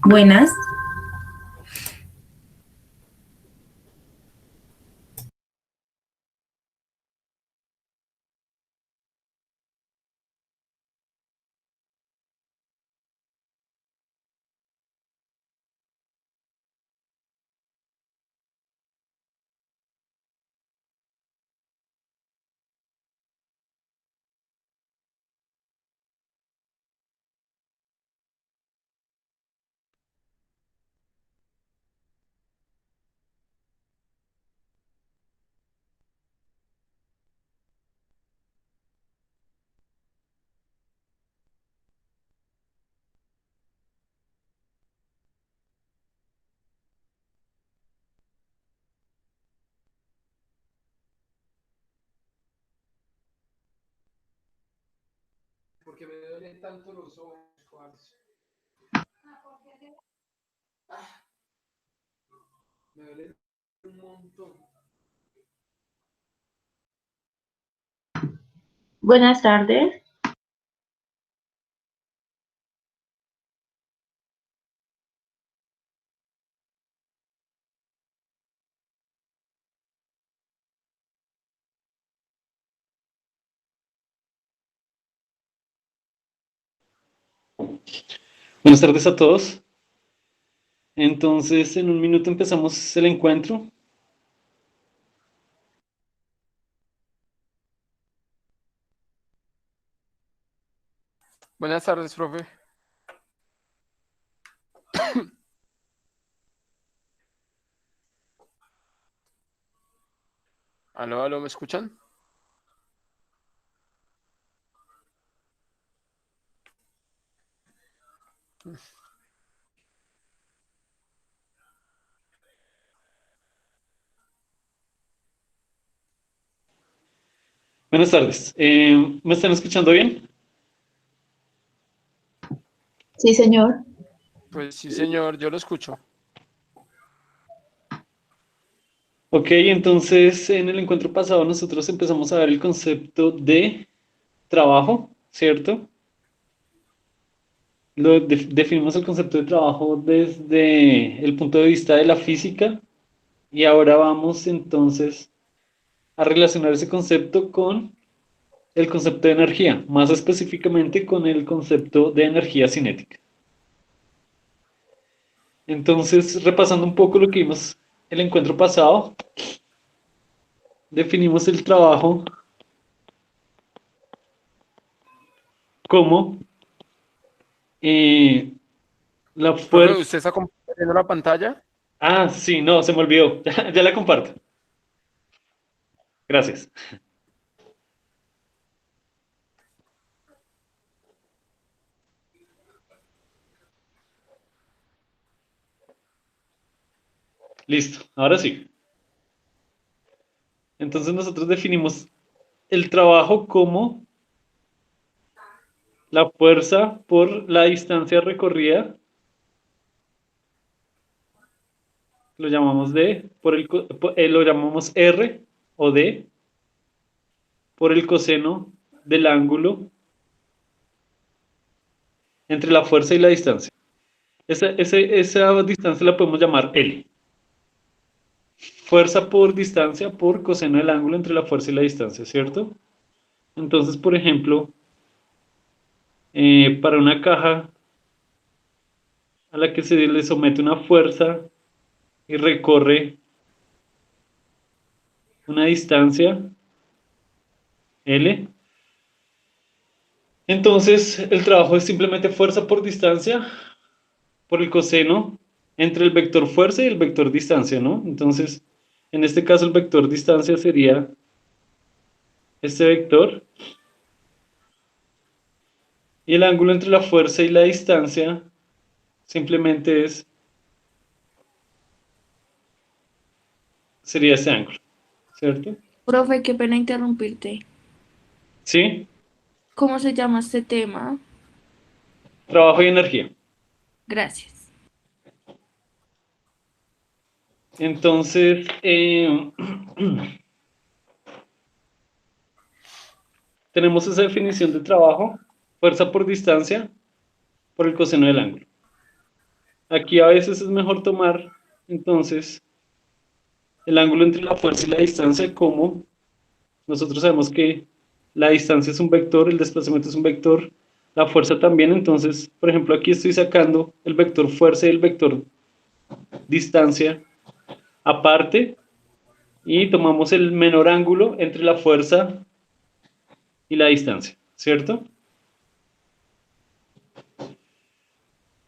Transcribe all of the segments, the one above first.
Buenas. Porque me duelen tanto los ojos, parce. Me duelen un montón. Buenas tardes. Buenas tardes a todos. Entonces, en un minuto empezamos el encuentro. Buenas tardes, profe. Aló, aló, ¿me escuchan? Buenas tardes. ¿Me están escuchando bien? Sí, señor. Pues sí, señor, yo lo escucho. Ok, entonces en el encuentro pasado nosotros empezamos a ver el concepto de trabajo, ¿cierto? Definimos el concepto de trabajo desde el punto de vista de la física y ahora vamos entonces a relacionar ese concepto con el concepto de energía, más específicamente con el concepto de energía cinética. Entonces, repasando un poco lo que vimos el encuentro pasado, definimos el trabajo como eh, la Profe, fuerza. ¿usted está compartiendo la pantalla? Ah, sí, no, se me olvidó. Ya la comparto. Gracias. Listo, ahora sí. Entonces nosotros definimos el trabajo como la fuerza por la distancia recorrida, lo llamamos D, lo llamamos R o D, por el coseno del ángulo entre la fuerza y la distancia. Esa distancia la podemos llamar L. Fuerza por distancia por coseno del ángulo entre la fuerza y la distancia, ¿cierto? Entonces, por ejemplo, para una caja a la que se le somete una fuerza y recorre una distancia L, entonces el trabajo es simplemente fuerza por distancia por el coseno entre el vector fuerza y el vector distancia, ¿no? Entonces, en este caso el vector distancia sería este vector y el ángulo entre la fuerza y la distancia simplemente sería este ángulo, ¿cierto? Profe, qué pena interrumpirte. ¿Sí? ¿Cómo se llama este tema? Trabajo y energía. Gracias. Entonces, tenemos esa definición de trabajo, fuerza por distancia, por el coseno del ángulo. aquí a veces es mejor tomar, entonces, el ángulo entre la fuerza y la distancia como nosotros sabemos que la distancia es un vector, el desplazamiento es un vector, la fuerza también, entonces, por ejemplo, aquí estoy sacando el vector fuerza y el vector distancia aparte y tomamos el menor ángulo entre la fuerza y la distancia, ¿cierto?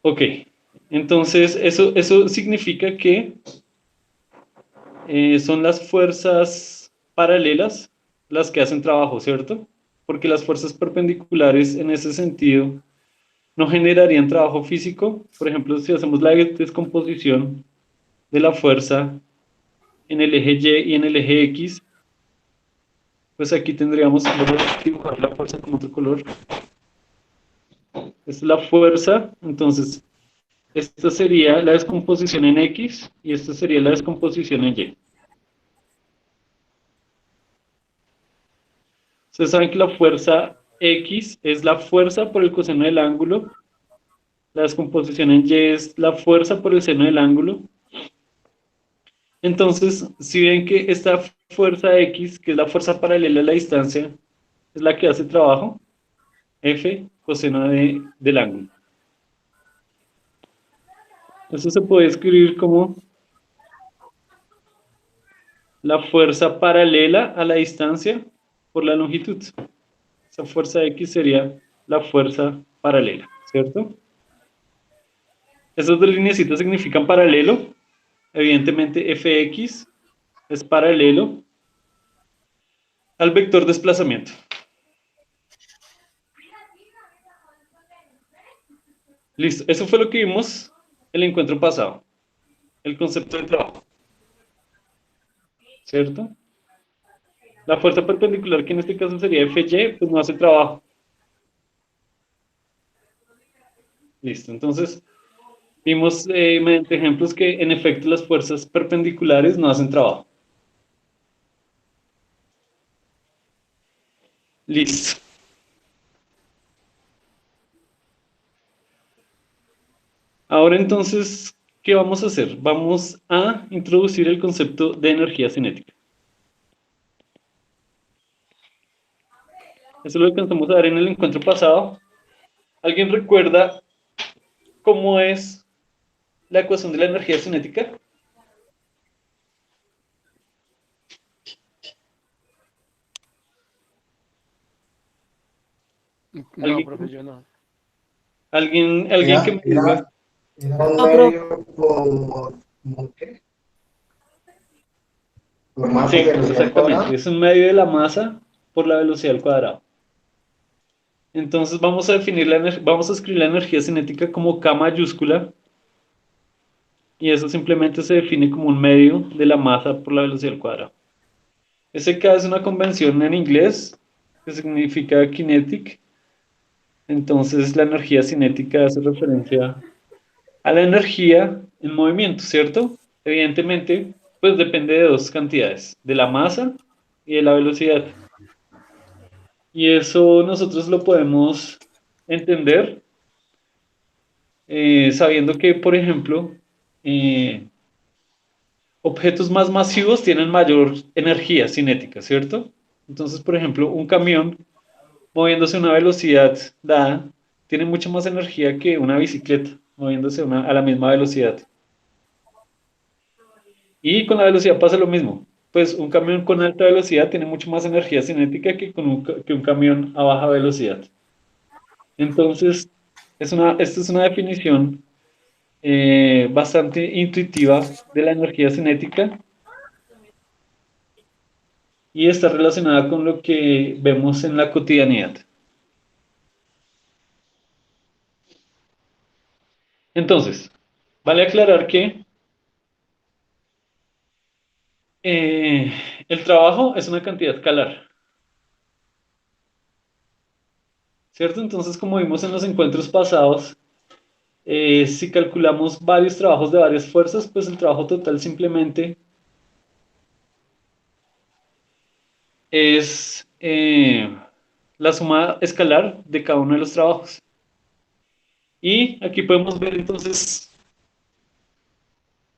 Ok, entonces eso significa que son las fuerzas paralelas las que hacen trabajo, ¿cierto? Porque las fuerzas perpendiculares en ese sentido no generarían trabajo físico. Por ejemplo, si hacemos la descomposición de la fuerza en el eje Y y en el eje X, pues aquí tendríamos, voy a dibujar la fuerza con otro color. Esta es la fuerza, entonces esta sería la descomposición en X y esta sería la descomposición en Y. Ustedes saben que la fuerza X es la fuerza por el coseno del ángulo, la descomposición en Y es la fuerza por el seno del ángulo. Entonces, si ven que esta fuerza X, que es la fuerza paralela a la distancia, es la que hace trabajo, F coseno del ángulo. Eso se puede escribir como la fuerza paralela a la distancia por la longitud. Esa fuerza X sería la fuerza paralela, ¿cierto? Esas dos lineecitas significan paralelo. Evidentemente Fx es paralelo al vector desplazamiento. Listo, eso fue lo que vimos el encuentro pasado, el concepto de trabajo, ¿cierto? La fuerza perpendicular, que en este caso sería Fy, pues no hace trabajo. Listo, entonces vimos mediante ejemplos que en efecto las fuerzas perpendiculares no hacen trabajo. Listo. Ahora entonces, ¿qué vamos a hacer? Vamos a introducir el concepto de energía cinética. Eso lo alcanzamos a ver en el encuentro pasado. ¿Alguien recuerda cómo es la ecuación de la energía cinética? No, ¿Alguien, profe, yo no. alguien que me diga? Era un medio como ¿qué? Por masa Sí, y velocidad al exactamente. cuadrado. Es un medio de la masa por la velocidad al cuadrado. Entonces vamos a definir vamos a escribir la energía cinética como K mayúscula y eso simplemente se define como un medio de la masa por la velocidad al cuadrado. Ese K es una convención en inglés que significa kinetic. Entonces la energía cinética hace referencia a la energía en movimiento, ¿cierto? Evidentemente, pues depende de dos cantidades, de la masa y de la velocidad. Y eso nosotros lo podemos entender sabiendo que, por ejemplo, eh, objetos más masivos tienen mayor energía cinética, ¿cierto? Entonces, por ejemplo, un camión moviéndose a una velocidad dada tiene mucha más energía que una bicicleta moviéndose a la misma velocidad. Y con la velocidad pasa lo mismo. Pues un camión con alta velocidad tiene mucho más energía cinética que un camión a baja velocidad. Entonces, esta es una definición bastante intuitiva de la energía cinética y está relacionada con lo que vemos en la cotidianidad. Entonces, vale aclarar que eh, el trabajo es una cantidad escalar, ¿cierto? Entonces, como vimos en los encuentros pasados, si calculamos varios trabajos de varias fuerzas, pues el trabajo total simplemente es la suma escalar de cada uno de los trabajos. Y aquí podemos ver entonces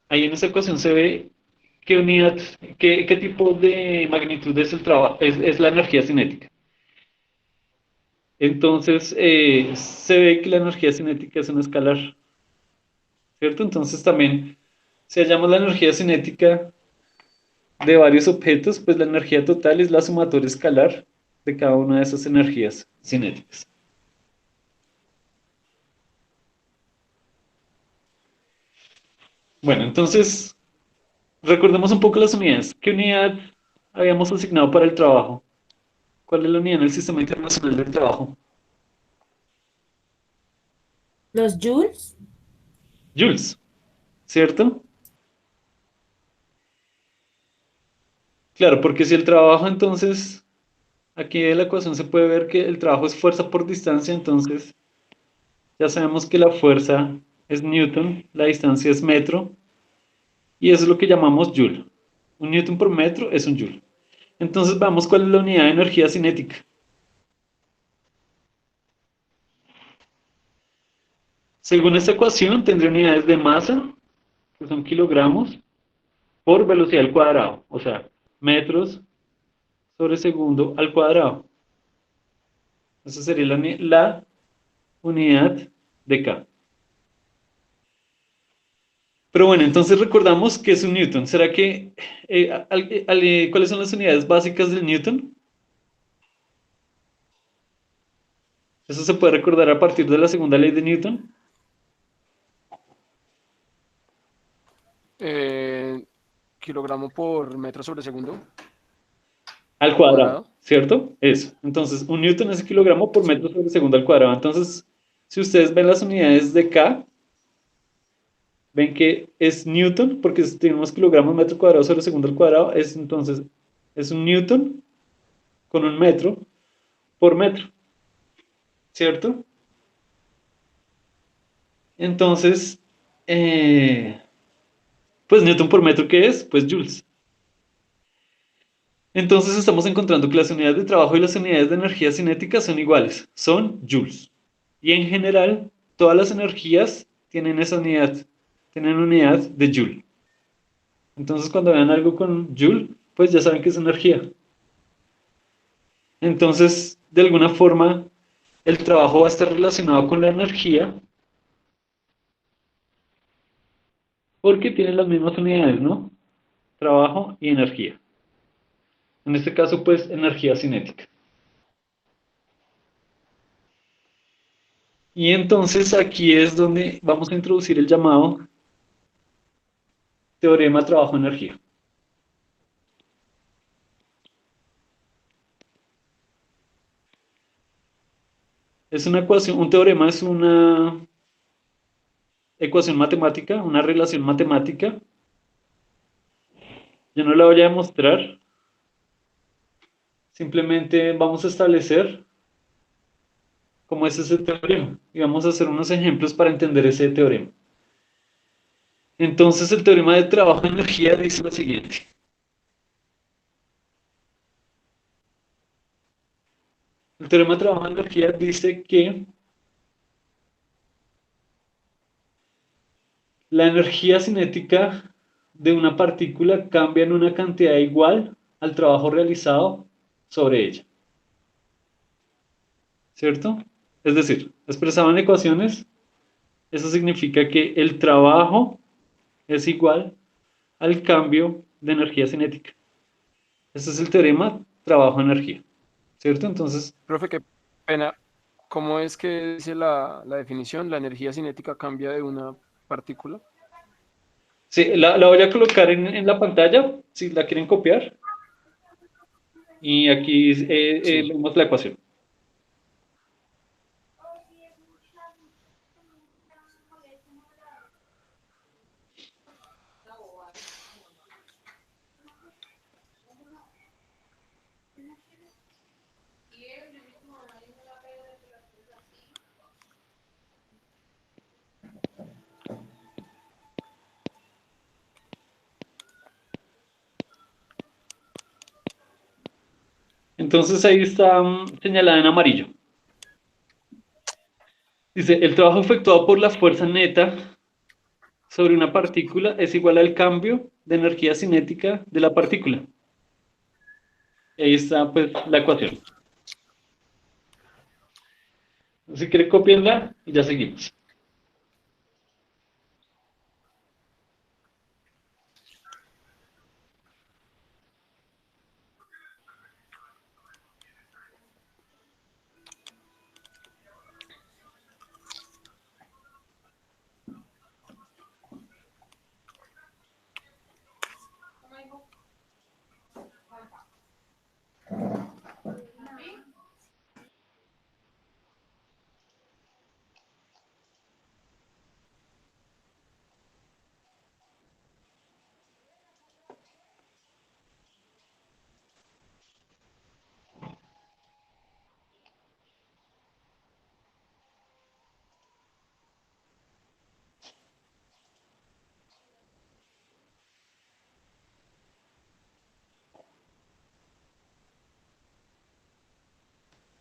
Ahí en esa ecuación se ve qué unidad, qué tipo de magnitud es el trabajo, es la energía cinética. Entonces, se ve que la energía cinética es una escalar, ¿cierto? Entonces también, si hallamos la energía cinética de varios objetos, pues la energía total es la sumatoria escalar de cada una de esas energías cinéticas. Bueno, entonces, recordemos un poco las unidades. ¿Qué unidad habíamos asignado para el trabajo? ¿Cuál es la unidad en el Sistema Internacional del Trabajo? ¿Los joules? Joules, ¿cierto? Claro, porque si el trabajo entonces, aquí de la ecuación se puede ver que el trabajo es fuerza por distancia, entonces ya sabemos que la fuerza es Newton, la distancia es metro, y eso es lo que llamamos joule. Un Newton por metro es un joule. Entonces vamos cuál es la unidad de energía cinética. Según esta ecuación, tendré unidades de masa, que son kilogramos, por velocidad al cuadrado, o sea, metros sobre segundo al cuadrado. Esa sería la unidad de K. Pero bueno, entonces recordamos que es un Newton. ¿Será que cuáles son las unidades básicas del Newton? Eso se puede recordar a partir de la segunda ley de Newton. Kilogramo por metro sobre segundo. Al cuadrado, ¿cierto? Eso. Entonces, un Newton es kilogramo por metro sobre segundo al cuadrado. Entonces, si ustedes ven las unidades de K, ven que es Newton, porque si tenemos kilogramos metro cuadrado sobre segundo al cuadrado, entonces es un Newton con un metro por metro, ¿cierto? Entonces, pues Newton por metro, ¿qué es? Pues joules. Entonces estamos encontrando que las unidades de trabajo y las unidades de energía cinética son iguales, son joules. Y en general, todas las energías tienen esa unidad, tienen unidad de joule. Entonces cuando vean algo con joule, pues ya saben que es energía. Entonces, de alguna forma, el trabajo va a estar relacionado con la energía porque tienen las mismas unidades, ¿no? Trabajo y energía. En este caso, pues, energía cinética. Y entonces aquí es donde vamos a introducir el llamado teorema trabajo-energía. Es una ecuación, un teorema es una ecuación matemática, una relación matemática. Yo no la voy a demostrar, simplemente vamos a establecer cómo es ese teorema y vamos a hacer unos ejemplos para entender ese teorema. Entonces el teorema de trabajo-energía dice lo siguiente. El teorema de trabajo-energía dice que la energía cinética de una partícula cambia en una cantidad igual al trabajo realizado sobre ella. ¿Cierto? Es decir, expresado en ecuaciones, eso significa que el trabajo es igual al cambio de energía cinética. Ese es el teorema trabajo-energía. ¿Cierto? Entonces, Profe, qué pena. ¿Cómo es que dice la definición? ¿La energía cinética cambia de una partícula? sí, la voy a colocar en la pantalla, si la quieren copiar. Y aquí Sí. vemos la ecuación. Entonces ahí está señalada en amarillo. Dice, el trabajo efectuado por la fuerza neta sobre una partícula es igual al cambio de energía cinética de la partícula. Y ahí está pues la ecuación. Si quiere copiarla y ya seguimos.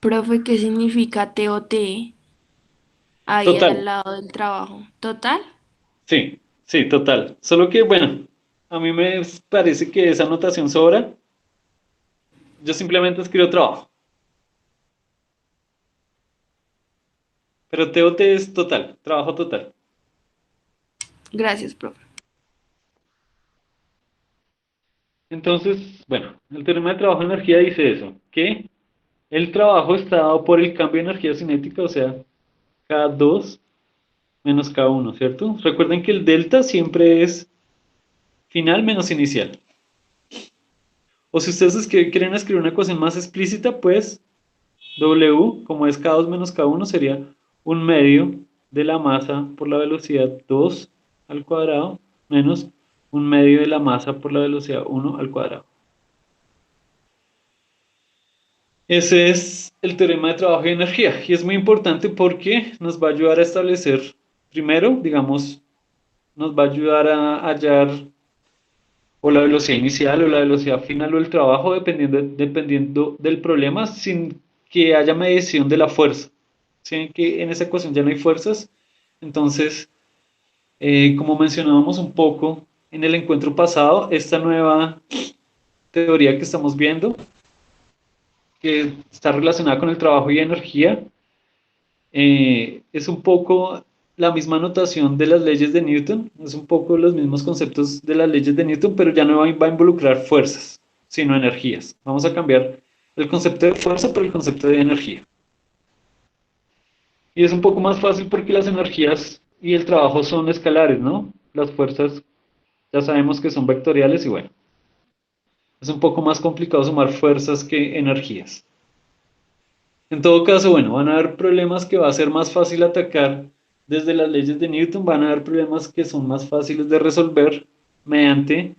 Profe, ¿qué significa TOT ahí al Total. lado del trabajo? ¿Total? Sí, sí, total. Solo que, bueno, a mí me parece que esa anotación sobra. Yo simplemente escribo trabajo. Pero TOT es total, trabajo total. Gracias, profe. Entonces, bueno, el teorema de trabajo de energía dice eso, que el trabajo está dado por el cambio de energía cinética, o sea, K2 menos K1, ¿cierto? Recuerden que el delta siempre es final menos inicial. O si ustedes quieren escribir una ecuación más explícita, pues W, como es K2 menos K1, sería un medio de la masa por la velocidad 2 al cuadrado menos un medio de la masa por la velocidad 1 al cuadrado. Ese es el teorema de trabajo y energía y es muy importante porque nos va a ayudar a establecer, primero, digamos, nos va a ayudar a hallar o la velocidad inicial o la velocidad final o el trabajo dependiendo del problema sin que haya medición de la fuerza. Si que en esa ecuación ya no hay fuerzas, entonces, como mencionábamos un poco en el encuentro pasado, esta nueva teoría que estamos viendo, que está relacionada con el trabajo y energía, es un poco la misma notación de las leyes de Newton, es un poco los mismos conceptos de las leyes de Newton, pero ya no va a involucrar fuerzas, sino energías. Vamos a cambiar el concepto de fuerza por el concepto de energía. Y es un poco más fácil porque las energías y el trabajo son escalares, ¿no? Las fuerzas ya sabemos que son vectoriales y bueno, es un poco más complicado sumar fuerzas que energías. En todo caso, bueno, van a haber problemas que va a ser más fácil atacar desde las leyes de Newton, van a haber problemas que son más fáciles de resolver mediante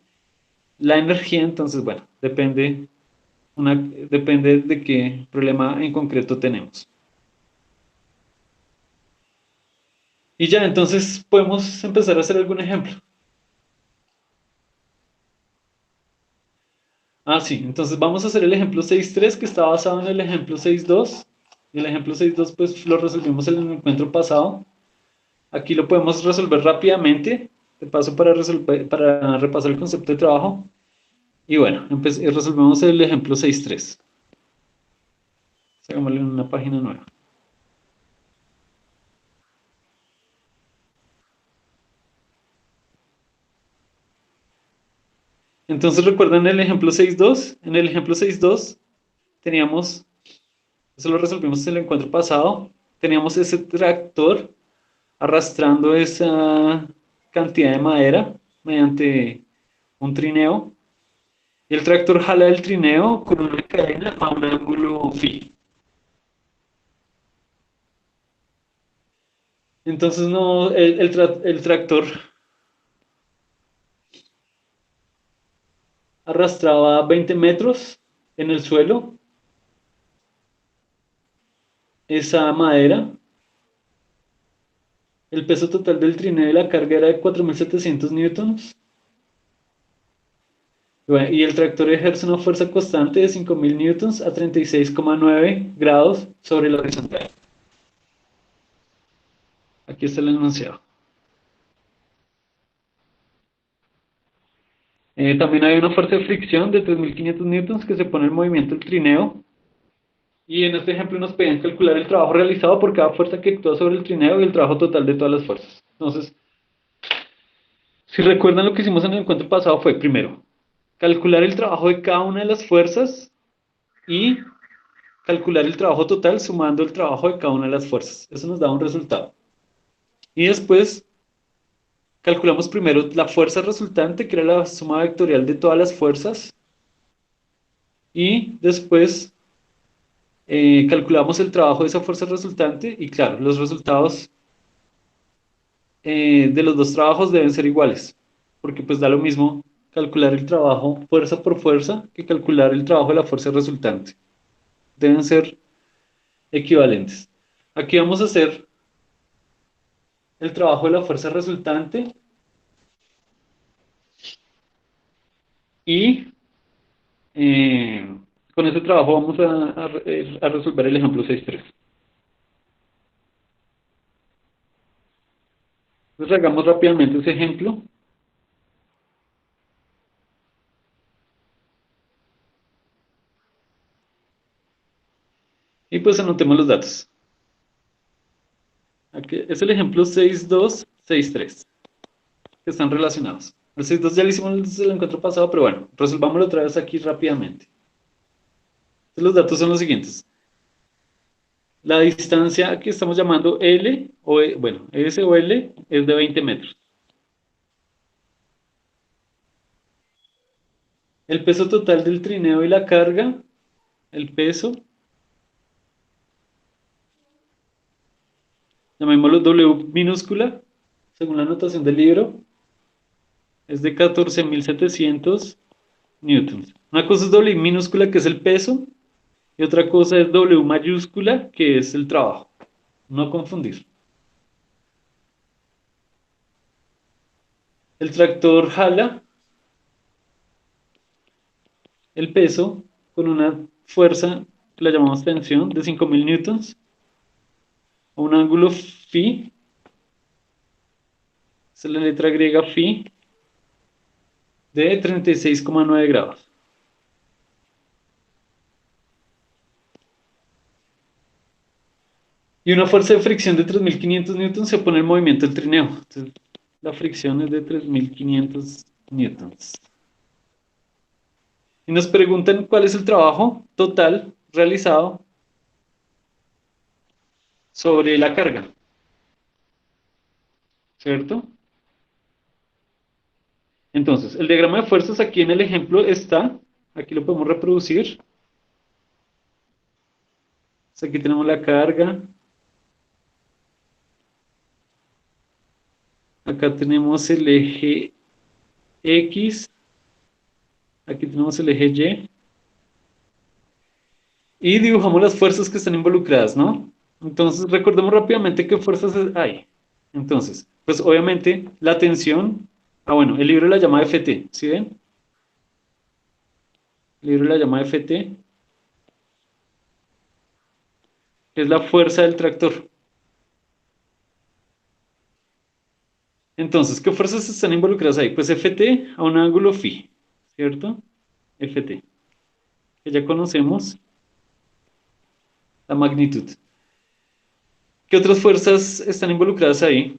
la energía, entonces, bueno, depende de qué problema en concreto tenemos. Y ya, entonces podemos empezar a hacer algún ejemplo. Ah, sí, entonces vamos a hacer el ejemplo 6.3 que está basado en el ejemplo 6.2. Y el ejemplo 6.2 pues lo resolvimos en el encuentro pasado. Aquí lo podemos resolver rápidamente. De paso para repasar el concepto de trabajo. Y bueno, resolvemos el ejemplo 6.3. Hagámosle en una página nueva. Entonces recuerden el ejemplo 6.2. En el ejemplo 6.2 teníamos, eso lo resolvimos en el encuentro pasado, teníamos ese tractor arrastrando esa cantidad de madera mediante un trineo. Y el tractor jala el trineo con una cadena a un ángulo phi. Entonces no, el tractor arrastraba 20 metros en el suelo esa madera. El peso total del trineo y la carga era de 4.700 newtons. Bueno, y el tractor ejerce una fuerza constante de 5.000 newtons a 36,9 grados sobre la horizontal. Aquí está el enunciado. También hay una fuerza de fricción de 3.500 newtons que se pone en movimiento el trineo. Y en este ejemplo nos pedían calcular el trabajo realizado por cada fuerza que actúa sobre el trineo y el trabajo total de todas las fuerzas. Entonces, si recuerdan, lo que hicimos en el encuentro pasado fue, primero, calcular el trabajo de cada una de las fuerzas y calcular el trabajo total sumando el trabajo de cada una de las fuerzas. Eso nos da un resultado. Y después calculamos primero la fuerza resultante, que era la suma vectorial de todas las fuerzas. Y después calculamos el trabajo de esa fuerza resultante. Y claro, los resultados de los dos trabajos deben ser iguales. Porque pues da lo mismo calcular el trabajo fuerza por fuerza que calcular el trabajo de la fuerza resultante. Deben ser equivalentes. Aquí vamos a hacer el trabajo de la fuerza resultante y con ese trabajo vamos a resolver el ejemplo 6.3. Entonces hagamos rápidamente ese ejemplo. Y pues anotemos los datos. Aquí es el ejemplo 6.2, 6.3, que están relacionados. El 6.2 ya lo hicimos desde el encuentro pasado, pero bueno, resolvámoslo otra vez aquí rápidamente. Entonces los datos son los siguientes. La distancia que estamos llamando L, o bueno, S o L, es de 20 metros. El peso total del trineo y la carga, el peso, llamémoslo W minúscula, según la notación del libro, es de 14.700 newtons. Una cosa es W minúscula, que es el peso, y otra cosa es W mayúscula, que es el trabajo. No confundir. El tractor jala el peso con una fuerza que la llamamos tensión de 5.000 newtons, a un ángulo phi, es la letra griega phi, de 36,9 grados. Y una fuerza de fricción de 3.500 newtons se pone en movimiento el trineo. Entonces, la fricción es de 3.500 newtons. Y nos preguntan cuál es el trabajo total realizado sobre la carga. ¿Cierto? Entonces, el diagrama de fuerzas aquí en el ejemplo está. Aquí lo podemos reproducir. Entonces, aquí tenemos la carga. Acá tenemos el eje X. Aquí tenemos el eje Y. Y dibujamos las fuerzas que están involucradas, ¿no? Entonces, recordemos rápidamente qué fuerzas hay. Entonces, pues obviamente la tensión. Bueno, el libro la llama Ft, ¿sí ven? El libro la llama Ft, que es la fuerza del tractor. Entonces, ¿qué fuerzas están involucradas ahí? Pues Ft a un ángulo phi, ¿cierto? Ft, que ya conocemos la magnitud. ¿Qué otras fuerzas están involucradas ahí?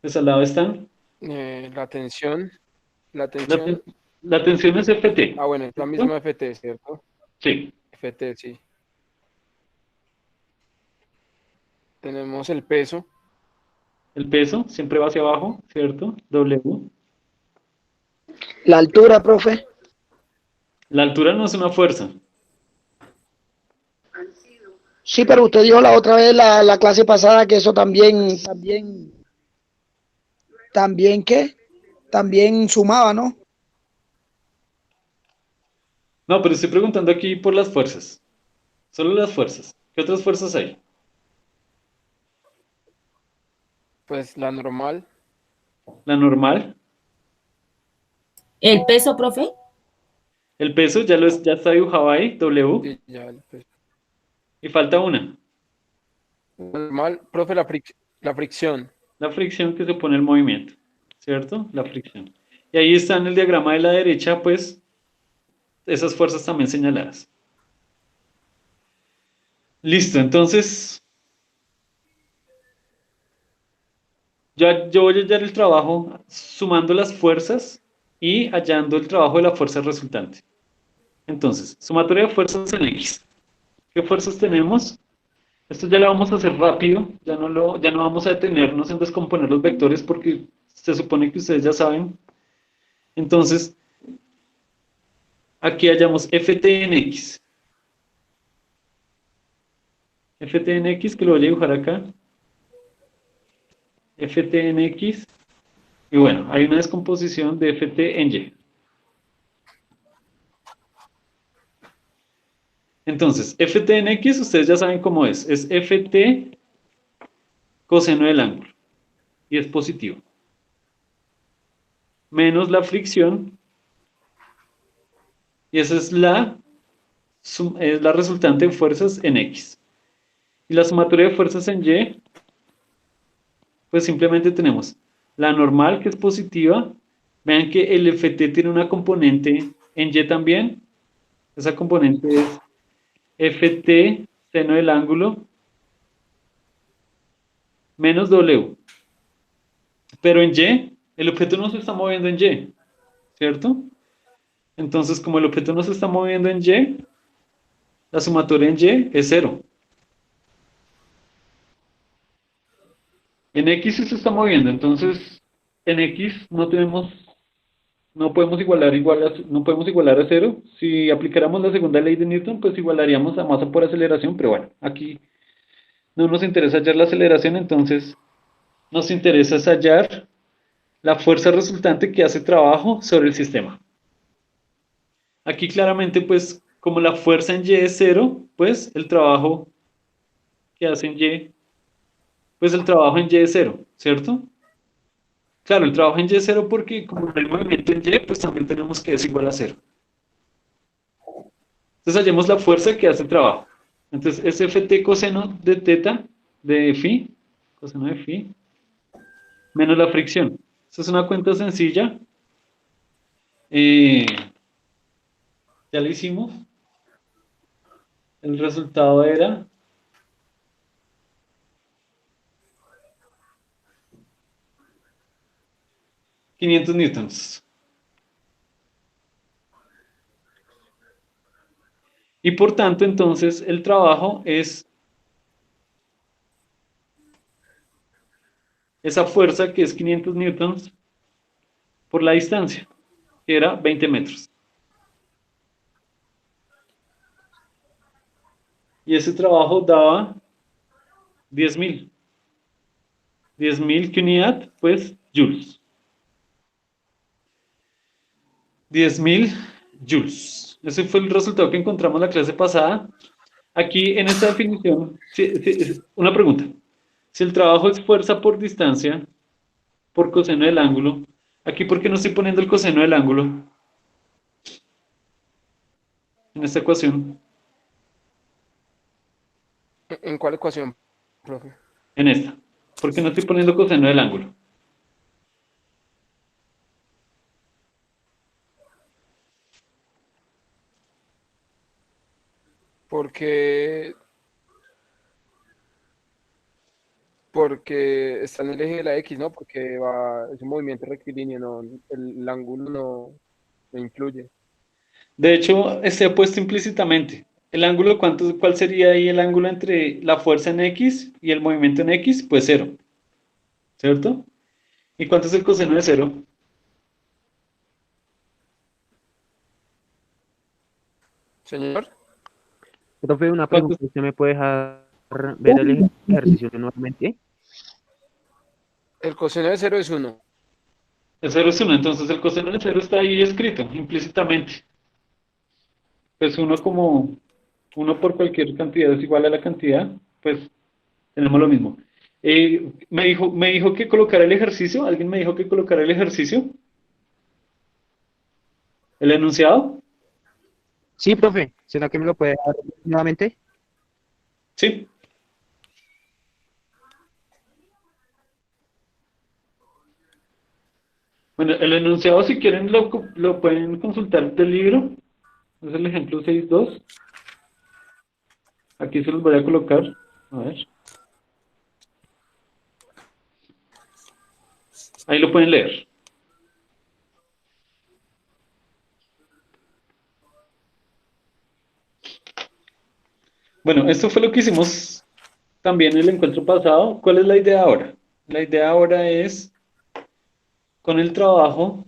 Pues al lado están. La tensión. La La, tensión. la tensión es Ft. Bueno, es la ¿cierto? misma FT, ¿cierto? Sí. FT, sí. Tenemos el peso. El peso siempre va hacia abajo, ¿cierto? W. La altura, profe. La altura no es una fuerza. Sí, pero usted dijo la otra vez, la clase pasada, que eso ¿qué? También sumaba, ¿no? No, pero estoy preguntando aquí por las fuerzas. Solo las fuerzas. ¿Qué otras fuerzas hay? Pues la normal. La normal. ¿El peso, profe? El peso ya está dibujado ahí, W. Sí, ya el peso. Y falta una. Normal, profe, la fricción. La fricción que se pone el movimiento, ¿cierto? La fricción. Y ahí está en el diagrama de la derecha, pues, esas fuerzas también señaladas. Listo, entonces, yo voy a hallar el trabajo sumando las fuerzas y hallando el trabajo de la fuerza resultante. Entonces, sumatoria de fuerzas en X. ¿Qué fuerzas tenemos? Esto ya lo vamos a hacer rápido, ya no vamos a detenernos en descomponer los vectores porque se supone que ustedes ya saben. Entonces, aquí hallamos Ft en X. Ft en X, que lo voy a dibujar acá. Ft en X. Y bueno, hay una descomposición de Ft en Y. Entonces, Ft en X, ustedes ya saben cómo es. Es Ft coseno del ángulo. Y es positivo. Menos la fricción. Y esa es la resultante en fuerzas en X. Y la sumatoria de fuerzas en Y, pues simplemente tenemos la normal, que es positiva. Vean que el Ft tiene una componente en Y también. Esa componente es Ft seno del ángulo menos W. Pero en Y, el objeto no se está moviendo en Y, ¿cierto? Entonces, como el objeto no se está moviendo en Y, la sumatoria en Y es 0. En X sí se está moviendo, entonces en X no podemos igualar a 0. Si aplicáramos la segunda ley de Newton, pues igualaríamos a masa por aceleración, pero bueno, aquí no nos interesa hallar la aceleración, entonces nos interesa hallar la fuerza resultante que hace trabajo sobre el sistema. Aquí claramente, pues, como la fuerza en Y es 0, pues el trabajo que hace en Y, pues el trabajo en Y es 0, ¿cierto? Claro, el trabajo en Y es 0 porque como no hay movimiento en Y, pues también tenemos que es igual a 0. Entonces hallemos la fuerza que hace el trabajo. Entonces es Ft coseno de teta de phi, coseno de phi, menos la fricción. Esta es una cuenta sencilla. Ya lo hicimos. El resultado era 500 newtons. Y por tanto, entonces, el trabajo es esa fuerza que es 500 newtons por la distancia, que era 20 metros. Y ese trabajo daba 10.000. 10.000, ¿qué unidad? Pues joules. 10.000 joules. Ese fue el resultado que encontramos la clase pasada. Aquí en esta definición, una pregunta. Si el trabajo es fuerza por distancia, por coseno del ángulo, aquí ¿por qué no estoy poniendo el coseno del ángulo? En esta ecuación. ¿En cuál ecuación, profe? En esta. ¿Por qué no estoy poniendo coseno del ángulo? Porque está en el eje de la X, ¿no? Porque es un movimiento rectilíneo, no, el ángulo no influye. De hecho, está puesto implícitamente. El ángulo, ¿cuál sería ahí el ángulo entre la fuerza en X y el movimiento en X? Pues 0. ¿Cierto? ¿Y cuánto es el coseno de 0? Señor, Profe, una ¿Cuánto? pregunta, ¿usted me puede dejar ver el ejercicio nuevamente? el coseno de 0 es 1. El 0 es 1, entonces el coseno de 0 está ahí escrito implícitamente. Pues 1 por cualquier cantidad es igual a la cantidad, pues tenemos lo mismo. Me dijo que colocara el ejercicio. ¿Alguien me dijo que colocara el ejercicio? ¿El enunciado? Sí, profe, ¿será que me lo puede dar nuevamente? Sí. Bueno, el enunciado, si quieren, lo pueden consultar del libro. Es el ejemplo 6.2. Aquí se los voy a colocar. A ver. Ahí lo pueden leer. Bueno, esto fue lo que hicimos también en el encuentro pasado. ¿Cuál es la idea ahora? La idea ahora es, con el trabajo,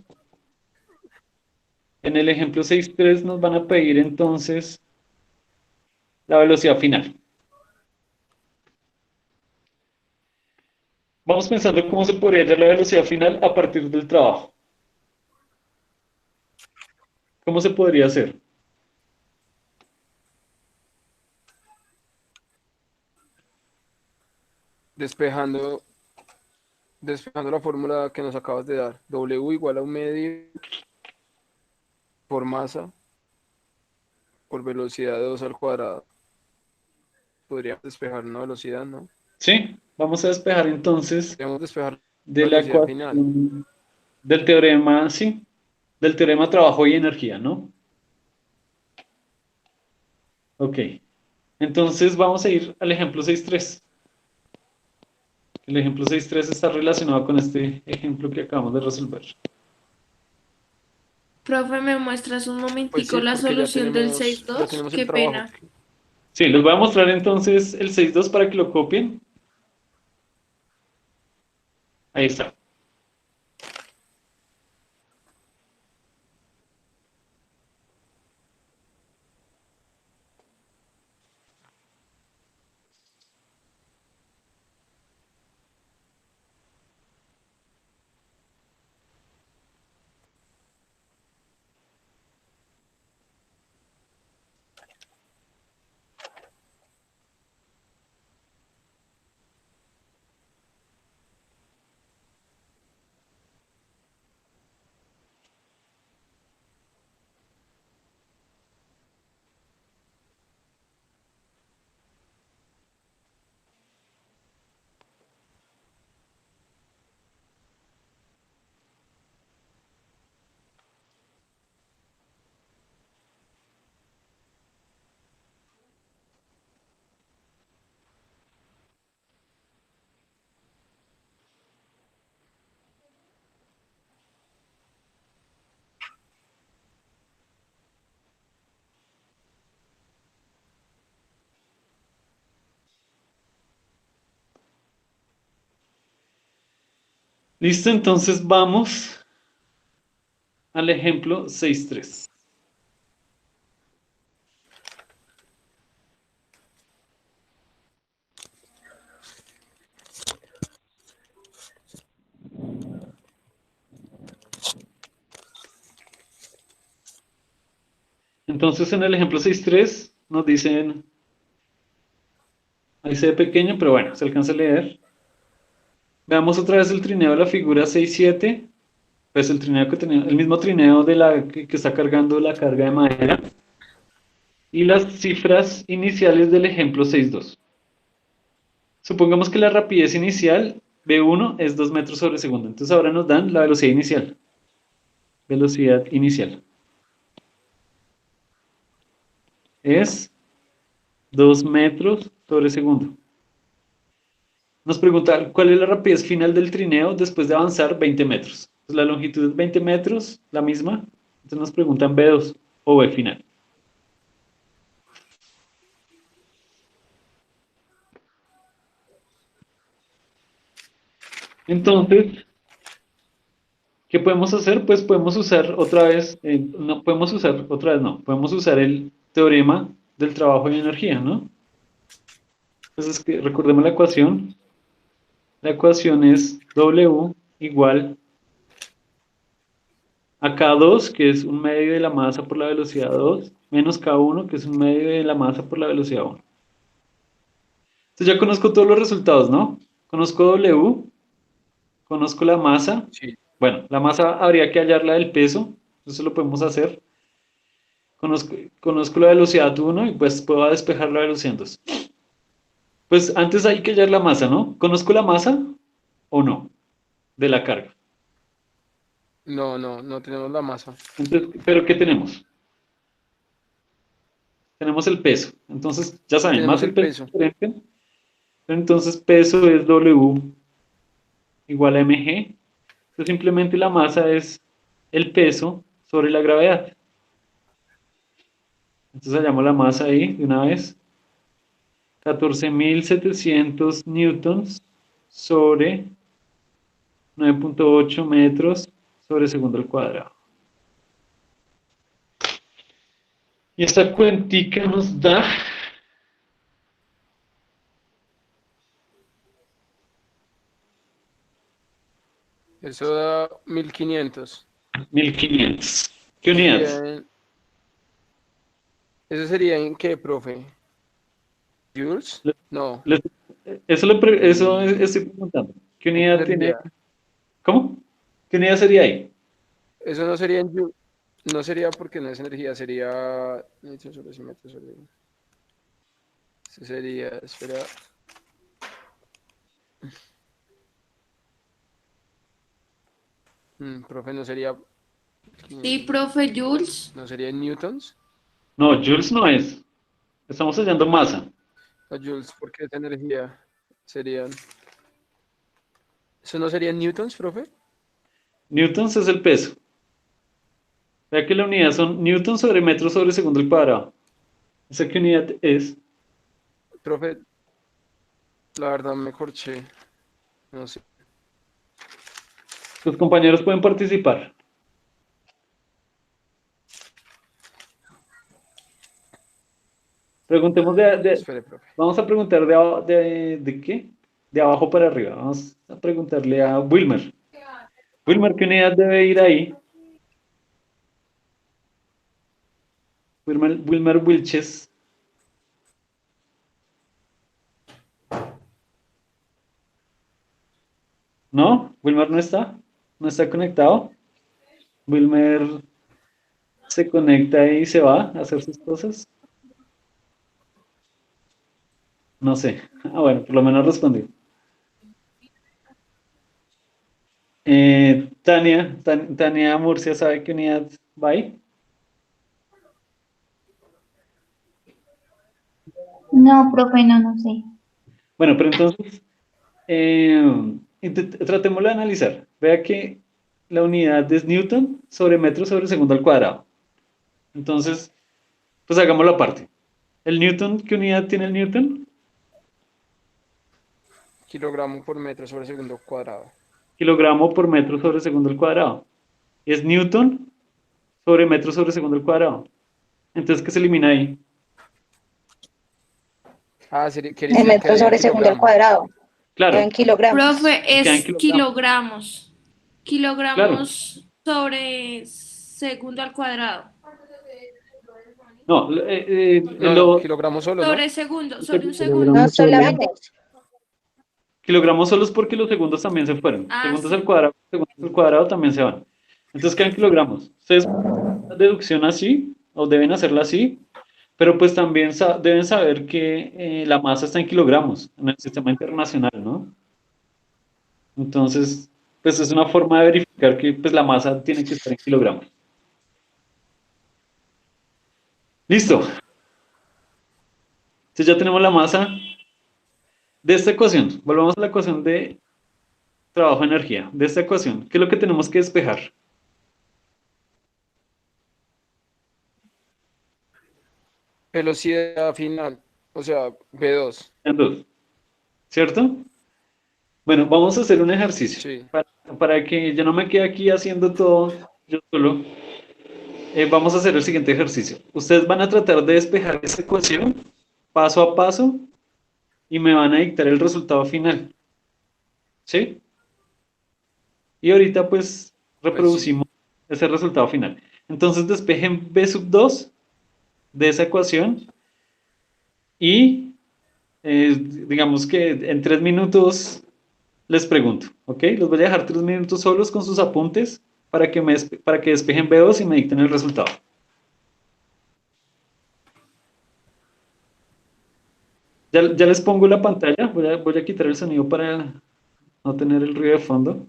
en el ejemplo 6.3 nos van a pedir entonces la velocidad final. Vamos pensando cómo se podría hallar la velocidad final a partir del trabajo. ¿Cómo se podría hacer? Despejando la fórmula que nos acabas de dar. W igual a un medio por masa por velocidad de 2 al cuadrado. Podríamos despejar una velocidad, ¿no? Sí, vamos a despejar entonces Podríamos despejar de la la velocidad final. ecuación del teorema, sí, del teorema trabajo y energía, ¿no? Ok, entonces vamos a ir al ejemplo 6.3. El ejemplo 6.3 está relacionado con este ejemplo que acabamos de resolver. Profe, ¿me muestras un Pues momentico sí, la porque ya solución del tenemos, ya 6.2? tenemos Qué el trabajo. pena. Sí, les voy a mostrar entonces el 6.2 para que lo copien. Ahí está. Listo, entonces vamos al ejemplo 6.3. Entonces en el ejemplo 6.3 nos dicen, ahí se ve pequeño, pero bueno, se alcanza a leer. Veamos otra vez el trineo de la figura 6.7, pues el trineo que tenía, el mismo trineo de la que está cargando la carga de madera. Y las cifras iniciales del ejemplo 6.2. Supongamos que la rapidez inicial V1 es 2 metros sobre segundo. Entonces ahora nos dan la velocidad inicial. Velocidad inicial. Es 2 metros sobre segundo. Nos pregunta cuál es la rapidez final del trineo después de avanzar 20 metros. Pues la longitud es 20 metros, la misma. Entonces nos preguntan V2 o V final. Entonces, ¿qué podemos hacer? Pues podemos usar otra vez, podemos usar el teorema del trabajo y energía, ¿no? Entonces, recordemos la ecuación. La ecuación es W igual a K2, que es un medio de la masa por la velocidad 2, menos K1, que es un medio de la masa por la velocidad 1. Entonces ya conozco todos los resultados, ¿no? Conozco W, conozco la masa. Sí. Bueno, la masa habría que hallarla del peso, eso lo podemos hacer. Conozco la velocidad 1 y pues puedo despejar la velocidad 2. Pues antes hay que hallar la masa, ¿no? ¿Conozco la masa o no de la carga? No tenemos la masa. Entonces, ¿pero qué tenemos? Tenemos el peso. Entonces, ya saben, Tenemos más el el peso peso. diferente. Entonces, peso es W igual a mg. Entonces, simplemente la masa es el peso sobre la gravedad. Entonces, hallamos la masa ahí de una vez. 14.700 newtons sobre 9.8 metros sobre segundo al cuadrado. Y esta cuentica nos da Eso da 1500. 1500. ¿Qué unidades? Sería en- ¿Eso sería en qué, profe? ¿Joules? No. Eso estoy preguntando. ¿Qué unidad tiene? Energía. ¿Cómo? ¿Qué unidad sería ahí? Eso no sería en Joules. No sería porque no es energía, sería. Eso sería. Espera. Profe, no sería. Sí, profe Jules. ¿No sería en newtons? No, joules no es. Estamos hallando masa. O joules, porque es energía. Serían. ¿Eso no sería en newtons, profe? Newtons es el peso. Vea que la unidad son newtons sobre metro sobre segundo al cuadrado. ¿Esa qué unidad es? Profe, la verdad me corché. No sé. Los compañeros pueden participar. Preguntemos Espere, profe. vamos a preguntar de qué? De abajo para arriba. Vamos a preguntarle a Wilmer. Wilmer, ¿qué unidad debe ir ahí? Wilmer Wilches. ¿No? Wilmer no está. No está conectado. Wilmer se conecta y se va a hacer sus cosas. No sé. Ah, bueno, por lo menos respondió. Tania Murcia, ¿sabe qué unidad va ahí? No, profe, no sé. Bueno, pero entonces, tratémoslo de analizar. Vea que la unidad es Newton sobre metro sobre segundo al cuadrado. Entonces, pues hagámoslo aparte. ¿El Newton, qué unidad tiene el Newton? Kilogramo por metro sobre segundo cuadrado. Kilogramo por metro sobre segundo al cuadrado. Es Newton sobre metro sobre segundo al cuadrado. Entonces, ¿qué se elimina ahí? Sería, En metros sobre segundo al cuadrado. Claro, En kilogramos. Profe, quedan es kilogramos. Kilogramos sobre segundo al cuadrado. no, No, kilogramos solo, ¿no? Sobre segundo, sobre un segundo. No solamente. Kilogramos solos porque los segundos también se fueron. Segundos Sí. al cuadrado también se van. Entonces quedan kilogramos. Ustedes la deducción así, o deben hacerla así, pero pues también deben saber que la masa está en kilogramos en el sistema internacional, ¿no? Entonces, pues es una forma de verificar que pues, la masa tiene que estar en kilogramos. Listo. Entonces ya tenemos la masa de esta ecuación. Volvamos a la ecuación de trabajo-energía. De esta ecuación, ¿qué es lo que tenemos que despejar? Velocidad final, o sea, V2. En dos, ¿cierto? Bueno, vamos a hacer un ejercicio. Sí. Para que yo no me quede aquí haciendo todo yo solo, vamos a hacer el siguiente ejercicio. Ustedes van a tratar de despejar esta ecuación paso a paso y me van a dictar el resultado final. ¿Sí? Y ahorita pues reproducimos ese resultado final. Entonces despejen B sub 2 de esa ecuación y digamos que en 3 minutos les pregunto, ¿ok? Los voy a dejar 3 minutos solos con sus apuntes para que despejen B2 y me dicten el resultado. Ya les pongo la pantalla, voy a quitar el sonido para no tener el ruido de fondo.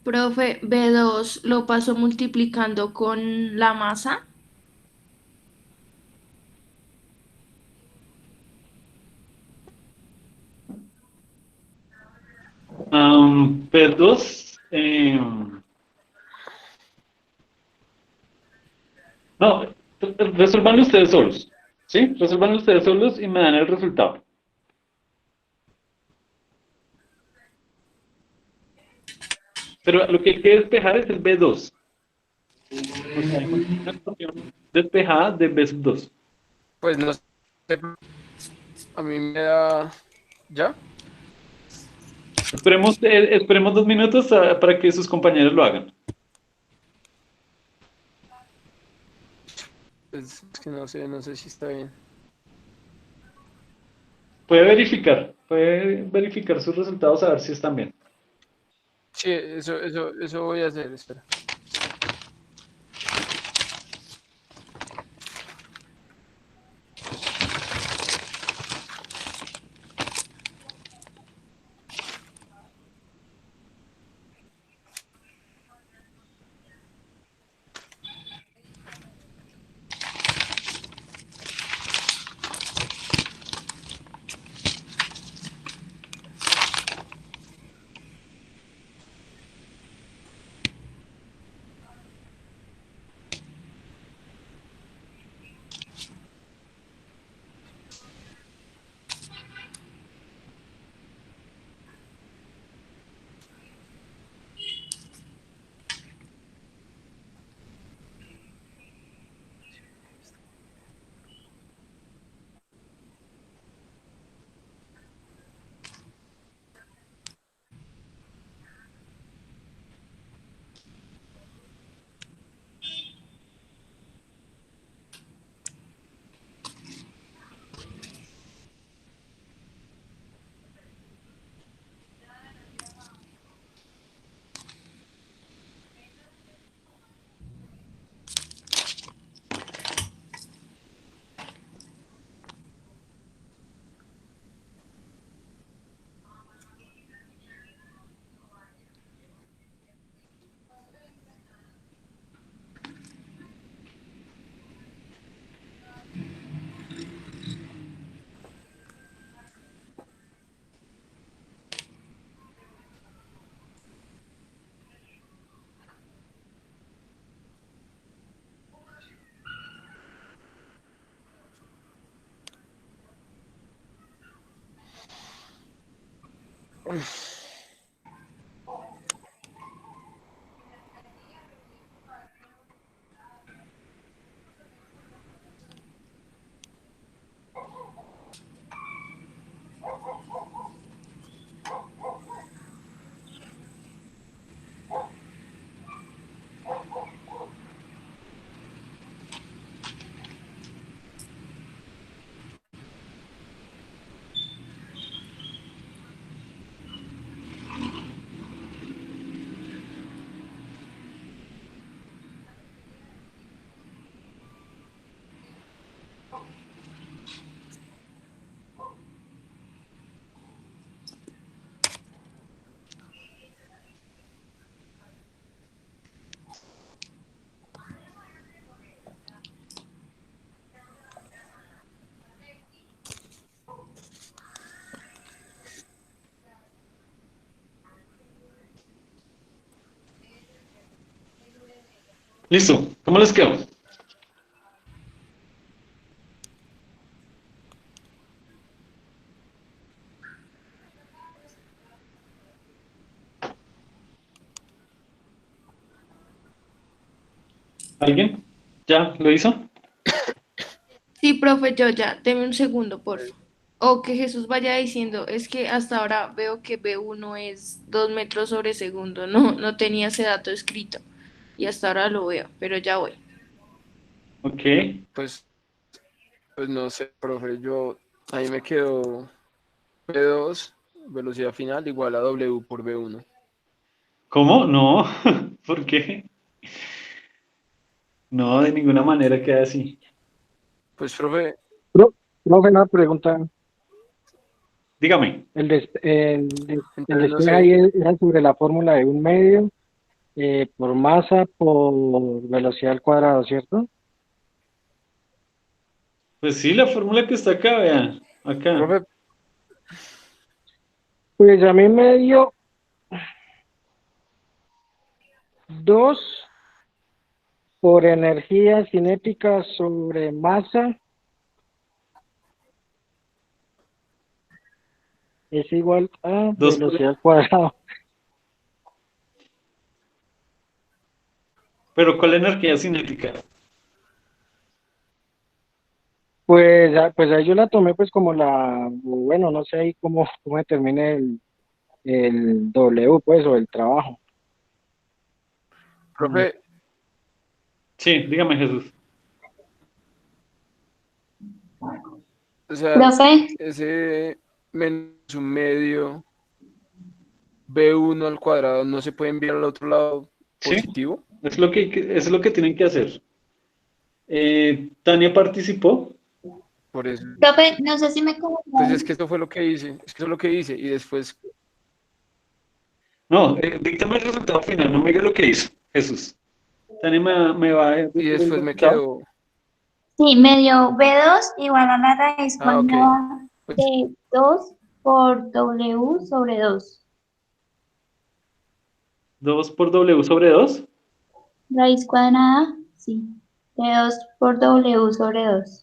Profe, B2 lo paso multiplicando con la masa. P2, no, resuelvan ustedes solos, ¿sí? Resuelvan ustedes solos y me dan el resultado. Pero lo que hay que despejar es el B2. O sea, hay una ecuación despejada de B2. Pues no sé, a mí me da... ¿Ya? Esperemos 2 minutos para que sus compañeros lo hagan. Es que no sé si está bien. Puede verificar sus resultados a ver si están bien. Sí, eso voy a hacer, espera. Listo, ¿cómo les quedó? ¿Alguien? ¿Ya lo hizo? Sí, profe, yo ya, deme un segundo, por favor. O que Jesús vaya diciendo, es que hasta ahora veo que B1 es 2 metros sobre segundo, no tenía ese dato escrito y hasta ahora lo veo, pero ya voy. Ok. Pues no sé, profe, ahí me quedo P2, velocidad final igual a W por B1. ¿Cómo? No. ¿Por qué? No, de ninguna manera queda así. Pues, profe, Profe, una pregunta. Dígame. El entonces no despeje sé, ahí era sobre la fórmula de un medio por masa por velocidad al cuadrado, ¿cierto? Pues sí, la fórmula que está acá, vean, acá. Profe, Pues a mí me dio 2 por energía cinética sobre masa es igual a Dos por- velocidad al cuadrado. pero ¿cuál energía cinética? Pues ahí yo la tomé pues como bueno, no sé ahí cómo determine el W pues o el trabajo. profe, Sí, dígame, Jesús. o sea, Profe, ese menos un medio B1 al cuadrado no se puede enviar al otro lado Sí, positivo. es lo que tienen que hacer. Tania participó. Por eso, profe, no sé si me pues es confundí. que esto fue lo que hice, es que eso es lo que hice y después, No, dígame el resultado final, no me diga lo que hizo, Jesús. Tania me va a y decir el después me resultado. quedó, Sí, me dio B2 igual a la raíz ah, ok, cuadrada pues, de 2 por W sobre 2. 2 por W sobre 2. Raíz cuadrada, sí, de 2 por W sobre 2.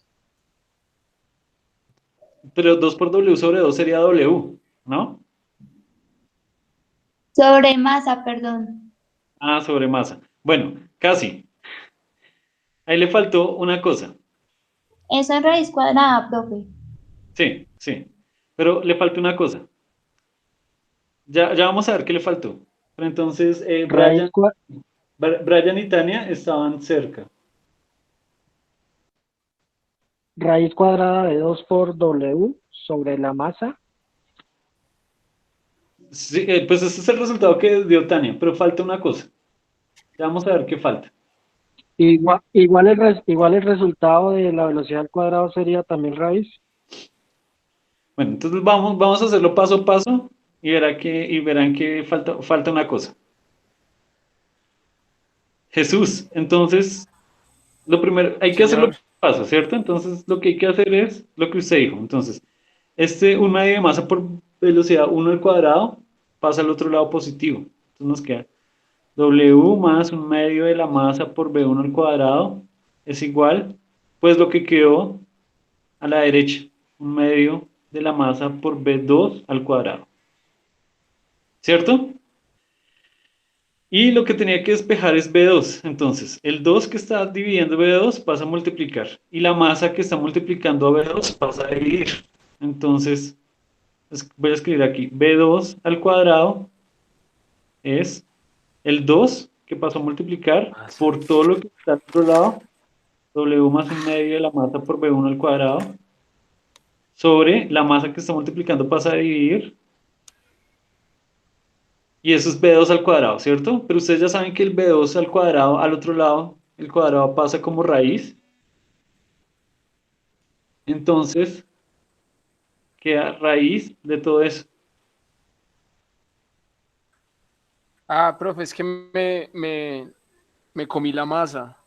Pero 2 por W sobre 2 sería W, ¿no? Sobre masa, perdón. Ah, sobre masa. Bueno, casi. Ahí le faltó una cosa. Eso es raíz cuadrada, profe. Sí, sí. Pero le faltó una cosa. Ya vamos a ver qué le faltó. Pero entonces, Raíz, Brian y Tania estaban cerca. raíz cuadrada de 2 por W sobre la masa. Sí, pues ese es el resultado que dio Tania, pero falta una cosa. Ya vamos a ver qué falta. Igual el resultado de la velocidad al cuadrado sería también raíz. Bueno, entonces vamos a hacerlo paso a paso y verán que falta una cosa. Jesús, entonces, lo primero, hay que hacerlo señor, paso, ¿cierto? Entonces, lo que hay que hacer es lo que usted dijo. Entonces, un medio de masa por velocidad 1 al cuadrado pasa al otro lado positivo. Entonces nos queda W más un medio de la masa por V1 al cuadrado es igual, pues lo que quedó a la derecha, un medio de la masa por V2 al cuadrado. ¿Cierto? Y lo que tenía que despejar es V2. Entonces, el 2 que está dividiendo V2 pasa a multiplicar. Y la masa que está multiplicando a V2 pasa a dividir. Entonces, voy a escribir aquí, V2 al cuadrado es el 2 que pasó a multiplicar por todo lo que está al otro lado, W más un medio de la masa por V1 al cuadrado, sobre la masa que está multiplicando pasa a dividir, y eso es B2 al cuadrado, ¿cierto? Pero ustedes ya saben que el B2 al cuadrado, al otro lado, el cuadrado pasa como raíz, entonces queda raíz de todo eso. ah, profe, es que me comí la masa,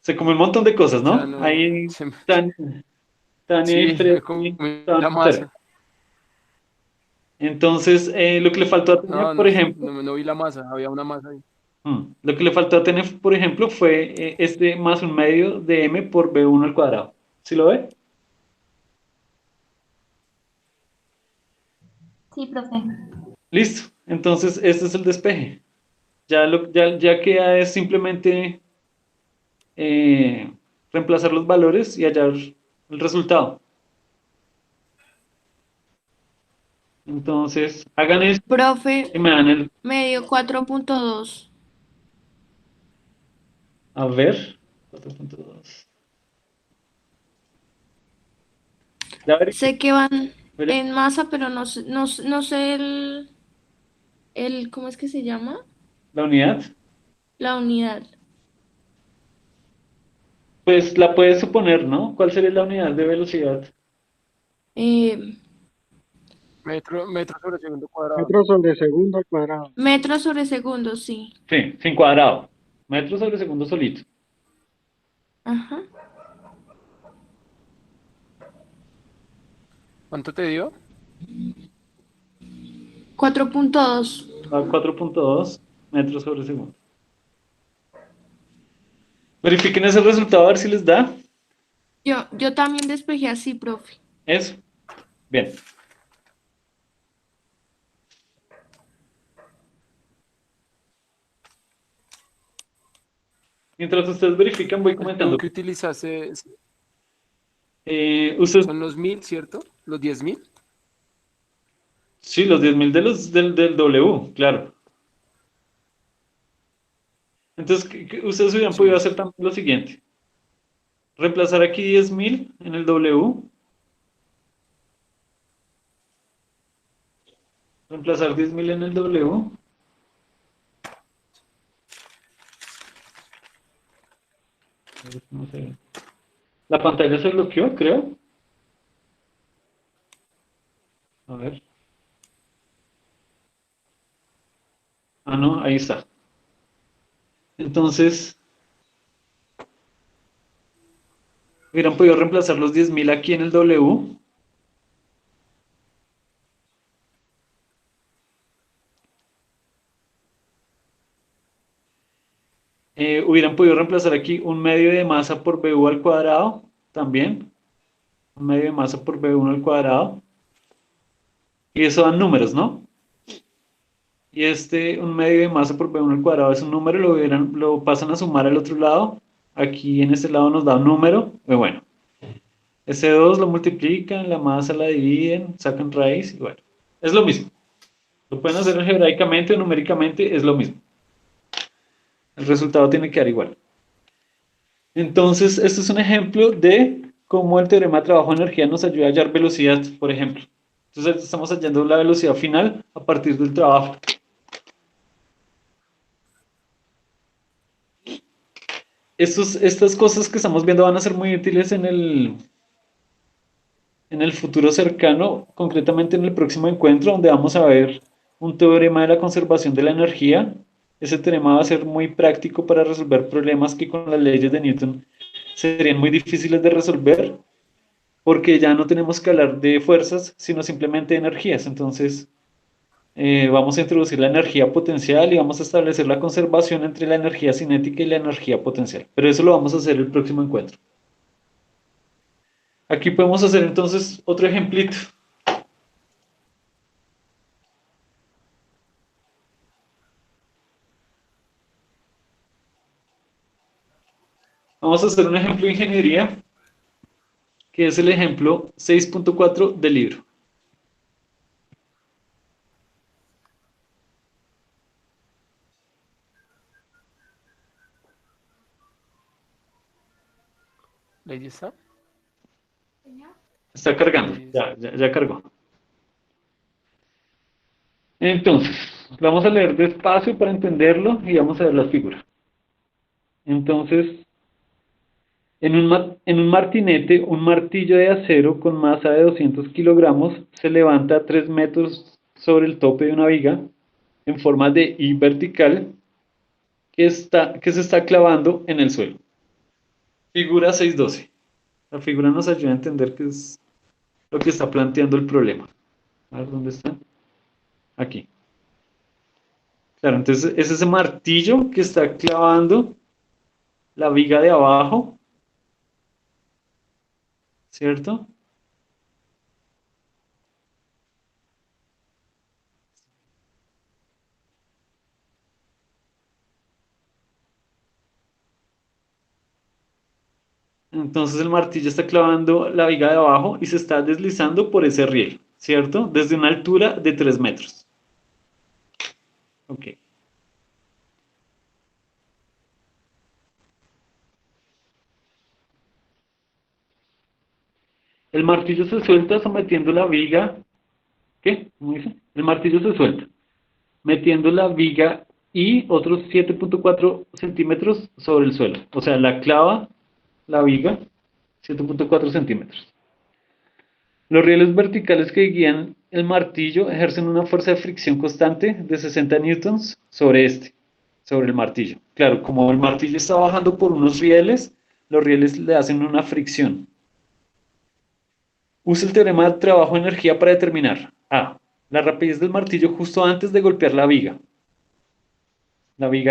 Se come un montón de cosas, o sea, ¿no? no, Ahí Tania y sí, me Freddy comí estaban la cerca. masa, Entonces, lo que le faltó a Tania, no, por no, ejemplo, no vi la masa, había una masa ahí. Lo que le faltó a tener, por ejemplo, fue este más un medio de m por b1 al cuadrado. ¿Sí lo ve? Sí, profe. Listo. Entonces, este es el despeje. Ya queda es simplemente eh, reemplazar los valores y hallar el resultado. Entonces, hagan esto Profe, y me dan me dio 4.2. a ver, 4.2. Ya veré, Sé que van veré. en masa, pero no sé ¿cómo es que se llama? La unidad. La unidad. Pues la puedes suponer, ¿no? ¿Cuál sería la unidad de velocidad? Eh, Metro sobre segundo cuadrado. Metros sobre segundo al cuadrado. Metros sobre segundo, sí. Sí, sin cuadrado. Metros sobre segundo solito. Ajá. ¿Cuánto te dio? 4.2. Da 4.2 metros sobre segundo. Verifiquen ese resultado a ver si les da. Yo también despejé así, profe. Eso. Bien. Mientras ustedes verifican, voy ¿El comentando. que utilizaste Ustedes, son los 1000, ¿cierto? ¿Los 10.000? sí, los 10.000 del W, claro. Entonces, ustedes hubieran podido hacer también lo siguiente. Reemplazar aquí 10.000 en el W. Reemplazar 10.000 en el W. A ver cómo se ve. La pantalla se bloqueó, creo. A ver. Ah, no, ahí está. Entonces, hubieran podido reemplazar los 10.000 aquí en el W. Hubieran podido reemplazar aquí un medio de masa por BU al cuadrado también. Un medio de masa por B1 al cuadrado. Y eso dan números, ¿no? Y un medio de masa por B1 al cuadrado es un número, lo pasan a sumar al otro lado. Aquí en este lado nos da un número. Y bueno, ese 2 lo multiplican, la masa la dividen, sacan raíz y bueno, es lo mismo. Lo pueden hacer algebraicamente o numéricamente, es lo mismo. El resultado tiene que dar igual. Entonces, este es un ejemplo de cómo el teorema de trabajo-energía nos ayuda a hallar velocidad, por ejemplo. Entonces, estamos hallando la velocidad final a partir del trabajo. Estas cosas que estamos viendo van a ser muy útiles en el futuro cercano, concretamente en el próximo encuentro, donde vamos a ver un teorema de la conservación de la energía. Ese teorema va a ser muy práctico para resolver problemas que con las leyes de Newton serían muy difíciles de resolver, porque ya no tenemos que hablar de fuerzas, sino simplemente de energías. Entonces, vamos a introducir la energía potencial y vamos a establecer la conservación entre la energía cinética y la energía potencial. Pero eso lo vamos a hacer el próximo encuentro. Aquí podemos hacer entonces otro ejemplito. Vamos a hacer un ejemplo de ingeniería, que es el ejemplo 6.4 del libro. ¿Ahí está? Está cargando, ya cargó. Entonces, vamos a leer despacio para entenderlo y vamos a ver las figuras. Entonces, en un martinete, un martillo de acero con masa de 200 kilogramos se levanta a 3 metros sobre el tope de una viga en forma de I vertical que se está clavando en el suelo. Figura 6.12. La figura nos ayuda a entender qué es lo que está planteando el problema. A ver, ¿dónde está? Aquí. Claro, entonces es ese martillo que está clavando la viga de abajo, ¿cierto? Entonces el martillo está clavando la viga de abajo y se está deslizando por ese riel, ¿cierto? Desde una altura de 3 metros. Ok. El martillo se suelta sometiendo la viga. ¿Qué? ¿Cómo dice? El martillo se suelta, metiendo la viga y otros 7.4 centímetros sobre el suelo. O sea, la clava la viga 7.4 centímetros. Los rieles verticales que guían el martillo ejercen una fuerza de fricción constante de 60 newtons sobre el martillo. Claro, como el martillo está bajando por unos rieles, los rieles le hacen una fricción. Usa el teorema de trabajo de energía para determinar A. La rapidez del martillo justo antes de golpear la viga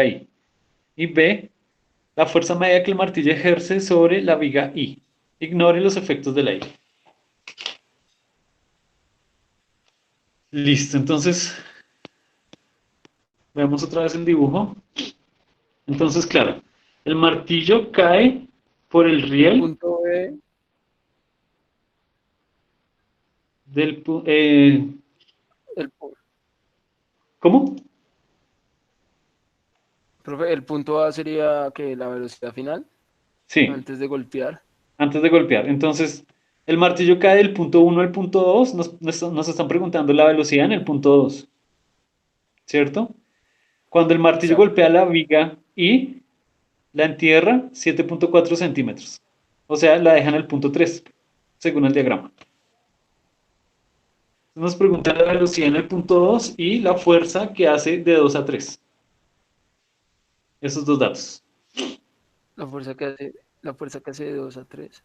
I. Y B. La fuerza media que el martillo ejerce sobre la viga I. Ignore los efectos del aire. Listo, entonces veamos otra vez el dibujo. Entonces, claro, el martillo cae por el riel Punto B, del... el, pu- ¿Cómo? profe, el punto A sería que la velocidad final Sí, antes de golpear. antes de golpear. Entonces, el martillo cae del punto 1 al punto 2. Nos están preguntando la velocidad en el punto 2, ¿cierto? Cuando el martillo Exacto. golpea la viga I, la entierra 7.4 centímetros. O sea, la deja en el punto 3, según el diagrama. Nos pregunta la velocidad en el punto 2 y la fuerza que hace de 2 a 3. Esos dos datos. La fuerza que hace de 2 a 3.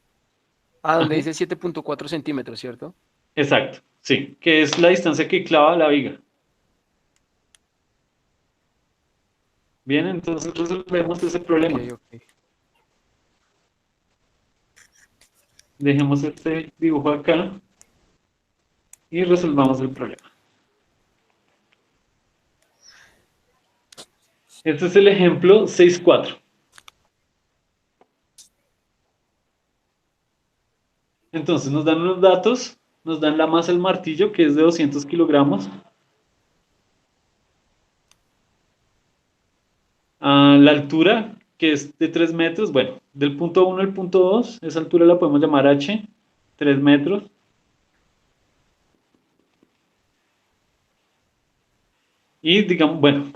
Ah, donde Ajá. dice 7.4 centímetros, ¿cierto? Exacto, sí, que es la distancia que clava la viga. Bien, entonces resolvemos ese problema. Ok, ok. Dejemos este dibujo acá y resolvamos el problema. Este es el ejemplo 6.4. Entonces nos dan unos datos, nos dan la masa del martillo, que es de 200 kilogramos. La altura, que es de 3 metros. Bueno, del punto 1 al punto 2, esa altura la podemos llamar h, 3 metros. Y digamos, bueno,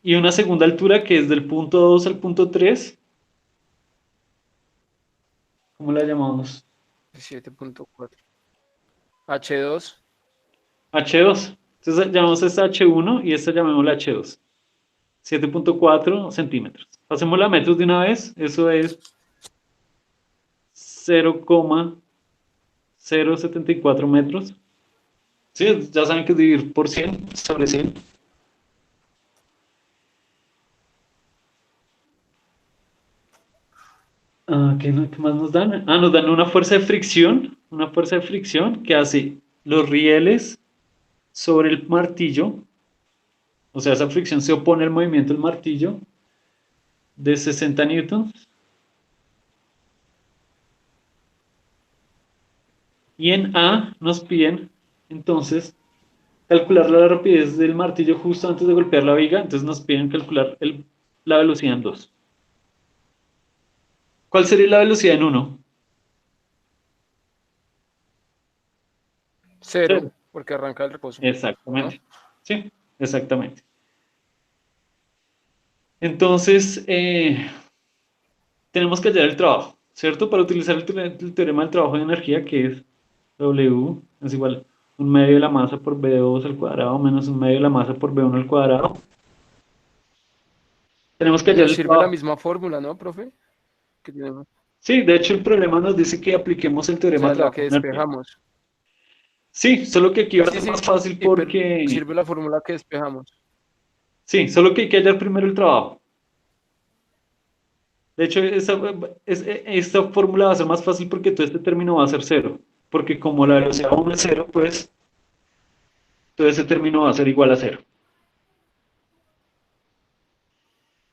y una segunda altura que es del punto 2 al punto 3. ¿Cómo la llamamos? 7.4. H2. H2. Entonces llamamos esta H1 y esta llamémosla H2. 7.4 centímetros. Pasémosla a metros de una vez. Eso es 0,074 metros. Sí, ya saben que es dividir por 100 sobre 100. ¿Qué más nos dan? Nos dan una fuerza de fricción que hace los rieles sobre el martillo. O sea, esa fricción se opone al movimiento del martillo de 60 newtons. Y en A nos piden, entonces, calcular la rapidez del martillo justo antes de golpear la viga. Entonces nos piden calcular la velocidad en 2. ¿Cuál sería la velocidad en 1? 0, porque arranca el reposo. Exactamente. ¿No? Sí, exactamente. Entonces, tenemos que hallar el trabajo, ¿cierto? Para utilizar el teorema del trabajo de energía, que es W es igual a 1/2 de la masa por V2 al cuadrado menos 1/2 de la masa por V1 al cuadrado. Tenemos que hallar Nos el sirve la trabajo. misma fórmula, ¿no, profe? Que tenemos. Sí, de hecho el problema nos dice que apliquemos el O teorema sea, del la trabajo que de energía. despejamos. Sí, solo que aquí va a Sí, ser sí, más fácil pero porque... sirve la fórmula que despejamos. Sí, solo que hay que hallar primero el trabajo. De hecho, esta fórmula va a ser más fácil porque todo este término va a ser 0. Porque como la velocidad 1 es 0, pues todo ese término va a ser igual a 0.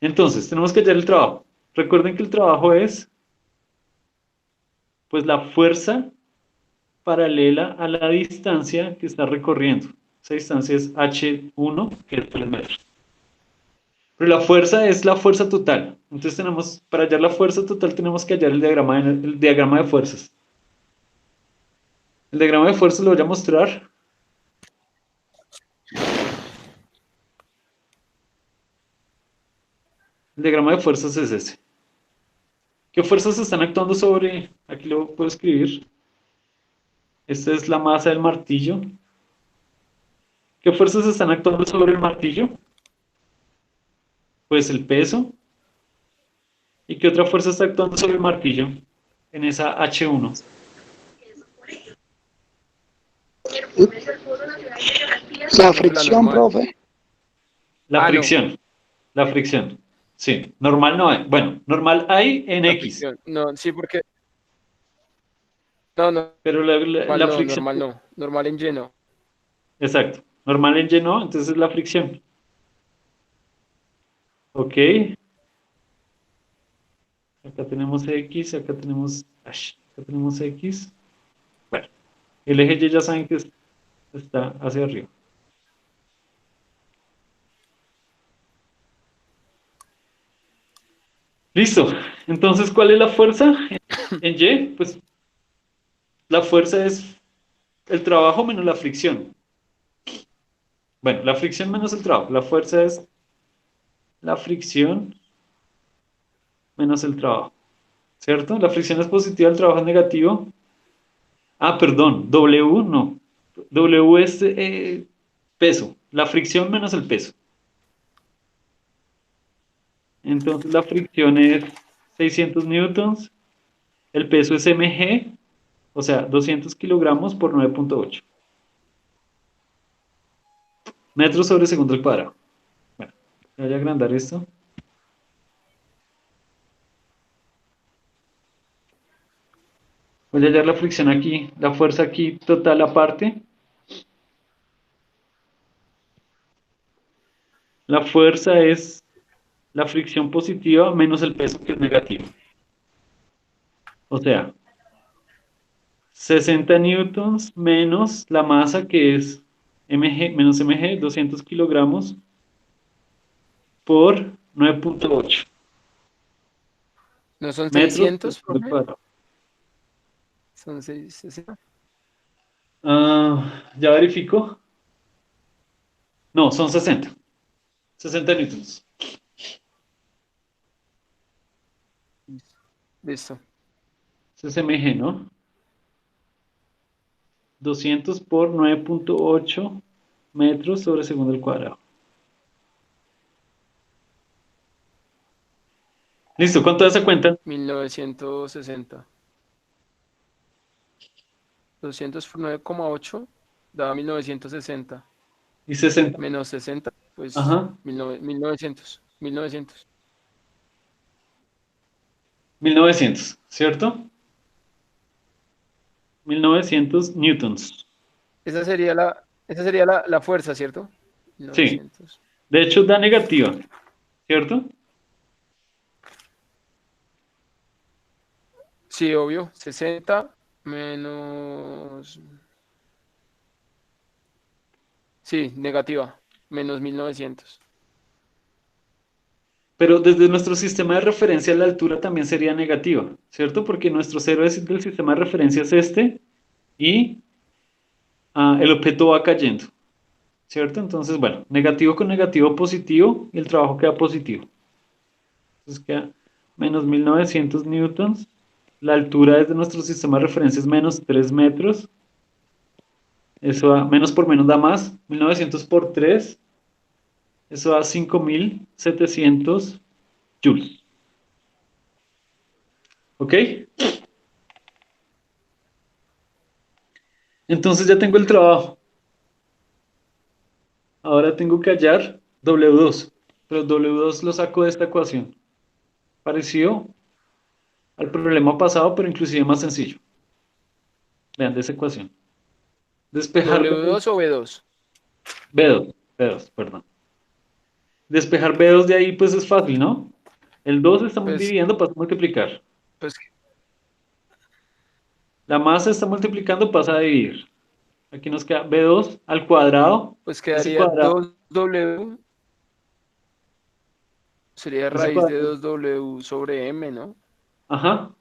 Entonces, tenemos que hallar el trabajo. Recuerden que el trabajo es pues la fuerza paralela a la distancia que está recorriendo. Esa distancia es h1, que es 3 metros. Pero la fuerza es la fuerza total. Entonces para hallar la fuerza total tenemos que hallar el diagrama de fuerzas. El diagrama de fuerzas lo voy a mostrar. El diagrama de fuerzas es ese. ¿Qué fuerzas están actuando sobre? Aquí lo puedo escribir. Esta es la masa del martillo. ¿Qué fuerzas están actuando sobre el martillo? Pues el peso. ¿Y qué otra fuerza está actuando sobre el martillo en esa H1? La Profe, la fricción, normal. profe. La No. fricción. La fricción. Sí, normal no hay. Bueno, normal hay en La X, fricción. No, sí, porque. No, no, pero la fricción. normal no. Normal en lleno. Exacto. Normal en Y no, entonces es la fricción. Ok. Acá tenemos X, acá tenemos X. Bueno, el eje Y ya saben que está hacia arriba. Listo. Entonces, ¿cuál es la fuerza en Y? Pues la fuerza es el trabajo menos la fricción. Bueno, la fricción menos el trabajo. La fuerza es la fricción menos el trabajo. ¿Cierto? La fricción es positiva, el trabajo es negativo. Ah, perdón, W no. W es peso. La fricción menos el peso. Entonces la fricción es 600 newtons. El peso es mg, o sea, 200 kilogramos por 9.8 metros sobre segundo al cuadrado. Bueno, voy a agrandar esto. Voy a hallar la fricción aquí, la fuerza aquí total aparte. La fuerza es la fricción positiva menos el peso que es negativo. O sea, 60 newtons menos la masa que es mg menos mg, 200 kilogramos por 9.8 ¿No son metros por 600, segundo profe? cuadrado. Son 660. Ya verifico. No, son 60. 60 newtons. Listo. Ese es mg, ¿no? 200 por 9.8 metros sobre segundo al cuadrado. Listo, ¿cuánto da esa cuenta? 1960. 200 por 9,8 da 1960. Y 60. Menos 60, pues Ajá. 1900. 1900. 1900, ¿cierto? 1900 newtons. Esa sería la fuerza, ¿cierto? Sí. 1900. De hecho, da negativa, ¿cierto? Sí, obvio. 60 menos. Sí, negativa. Menos 1900. Pero desde nuestro sistema de referencia la altura también sería negativa, ¿cierto? Porque nuestro cero del sistema de referencia es este y el objeto va cayendo, ¿cierto? Entonces, bueno, negativo con negativo positivo y el trabajo queda positivo. Entonces queda menos 1900 newtons. La altura desde nuestro sistema de referencia es menos 3 metros. Eso da, menos por menos da más. 1900 por 3. Eso da 5700 joules. ¿Ok? Entonces ya tengo el trabajo. Ahora tengo que hallar W2. Pero W2 lo saco de esta ecuación. Parecido al problema pasado, pero inclusive más sencillo. Vean, de esa ecuación. Despejar ¿W2 o B2? B2, perdón. Despejar B2 de ahí, pues es fácil, ¿no? El 2 estamos Pues, dividiendo para multiplicar. pues, La masa está multiplicando, pasa a dividir. Aquí nos queda B2 al cuadrado. pues Ese quedaría cuadrado, 2W. Sería ese raíz de cuadrado. 2W sobre M, ¿no? Ajá,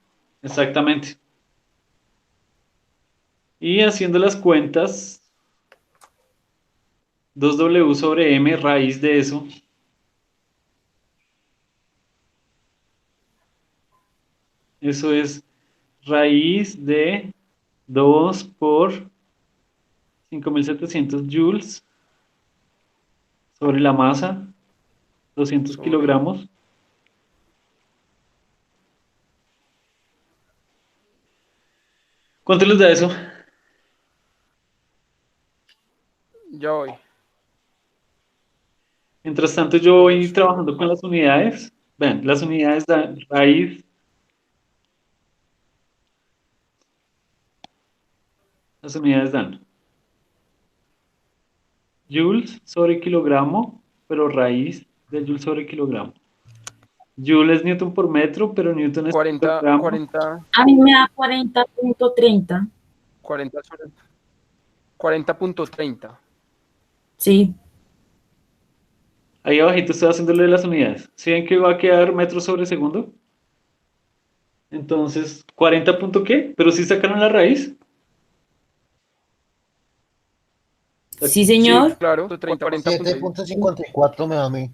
exactamente. Y haciendo las cuentas, 2W sobre M, raíz de eso. Eso es raíz de 2 por 5700 joules sobre la masa, 200 Sobre- kilogramos. ¿Cuánto les da eso? Ya voy. Mientras tanto, yo voy trabajando con las unidades. Vean, las unidades dan raíz. Las unidades dan joules sobre kilogramo, pero raíz de joule sobre kilogramo. Joule es newton por metro, pero newton es 40, kilogramo. 40, A mí me da 40.30. 40 sobre 40.30. Sí, Ahí abajito estoy haciéndole las unidades. ¿Sí ven que va a quedar metros sobre segundo? Entonces, 40 punto qué, pero sí sacaron la raíz. sí, señor. Sí, claro, 30, 40.6. 7.54 me da a mí.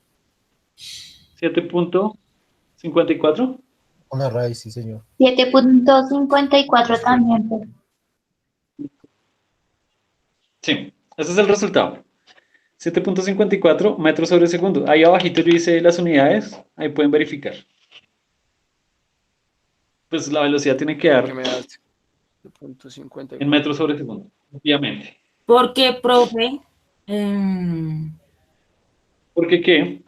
7.54. Una raíz, sí, señor. 7.54 también, profe. Sí, ese es el resultado. 7.54 metros sobre segundo. Ahí abajito yo hice las unidades. Ahí pueden verificar. Pues la velocidad tiene que Que dar me das en 7.54. metros sobre segundo, obviamente. Porque, profe, em, ¿Por qué qué?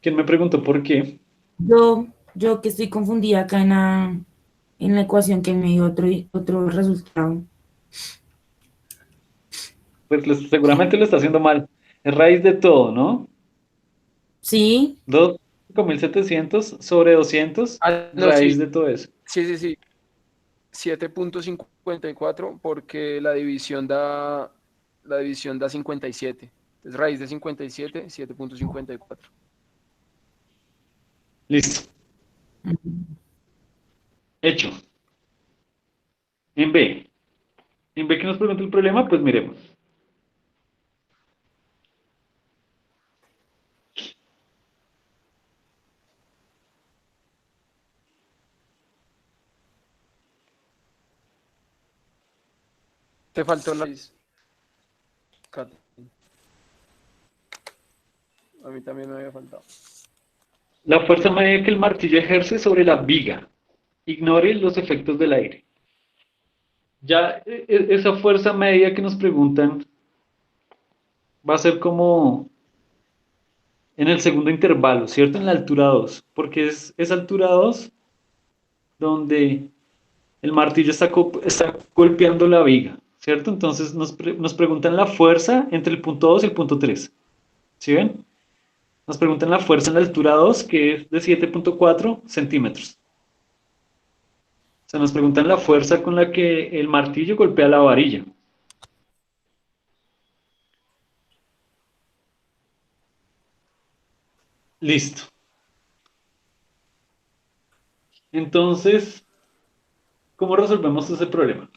¿Quién me preguntó por qué? yo que estoy confundida acá en la ecuación que me dio otro resultado. Pues seguramente lo está haciendo mal. Es raíz de todo, ¿no? Sí, 5.700 sobre 200, No, raíz sí, de todo eso. sí. 7.54 porque la división da 57. Entonces, raíz de 57, 7.54. Listo. Hecho. En B. En B, ¿qué nos pregunta el problema? Pues miremos. Te faltó la raíz. A mí también me había faltado. La fuerza media que el martillo ejerce sobre la viga. Ignore los efectos del aire. Ya esa fuerza media que nos preguntan va a ser como en el segundo intervalo, ¿cierto? En la altura 2, porque es esa altura 2 donde el martillo está golpeando la viga, ¿cierto? Entonces nos preguntan la fuerza entre el punto 2 y el punto 3. ¿Sí ven? Nos preguntan la fuerza en la altura 2, que es de 7.4 centímetros. O sea, nos preguntan la fuerza con la que el martillo golpea la varilla. Listo. Entonces, ¿cómo resolvemos ese problema?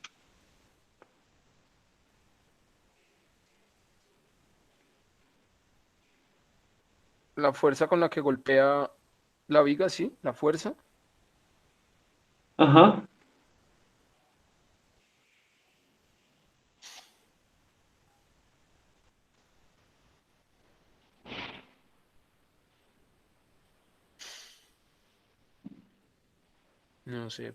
La fuerza con la que golpea la viga, sí, la fuerza. Ajá. No sé.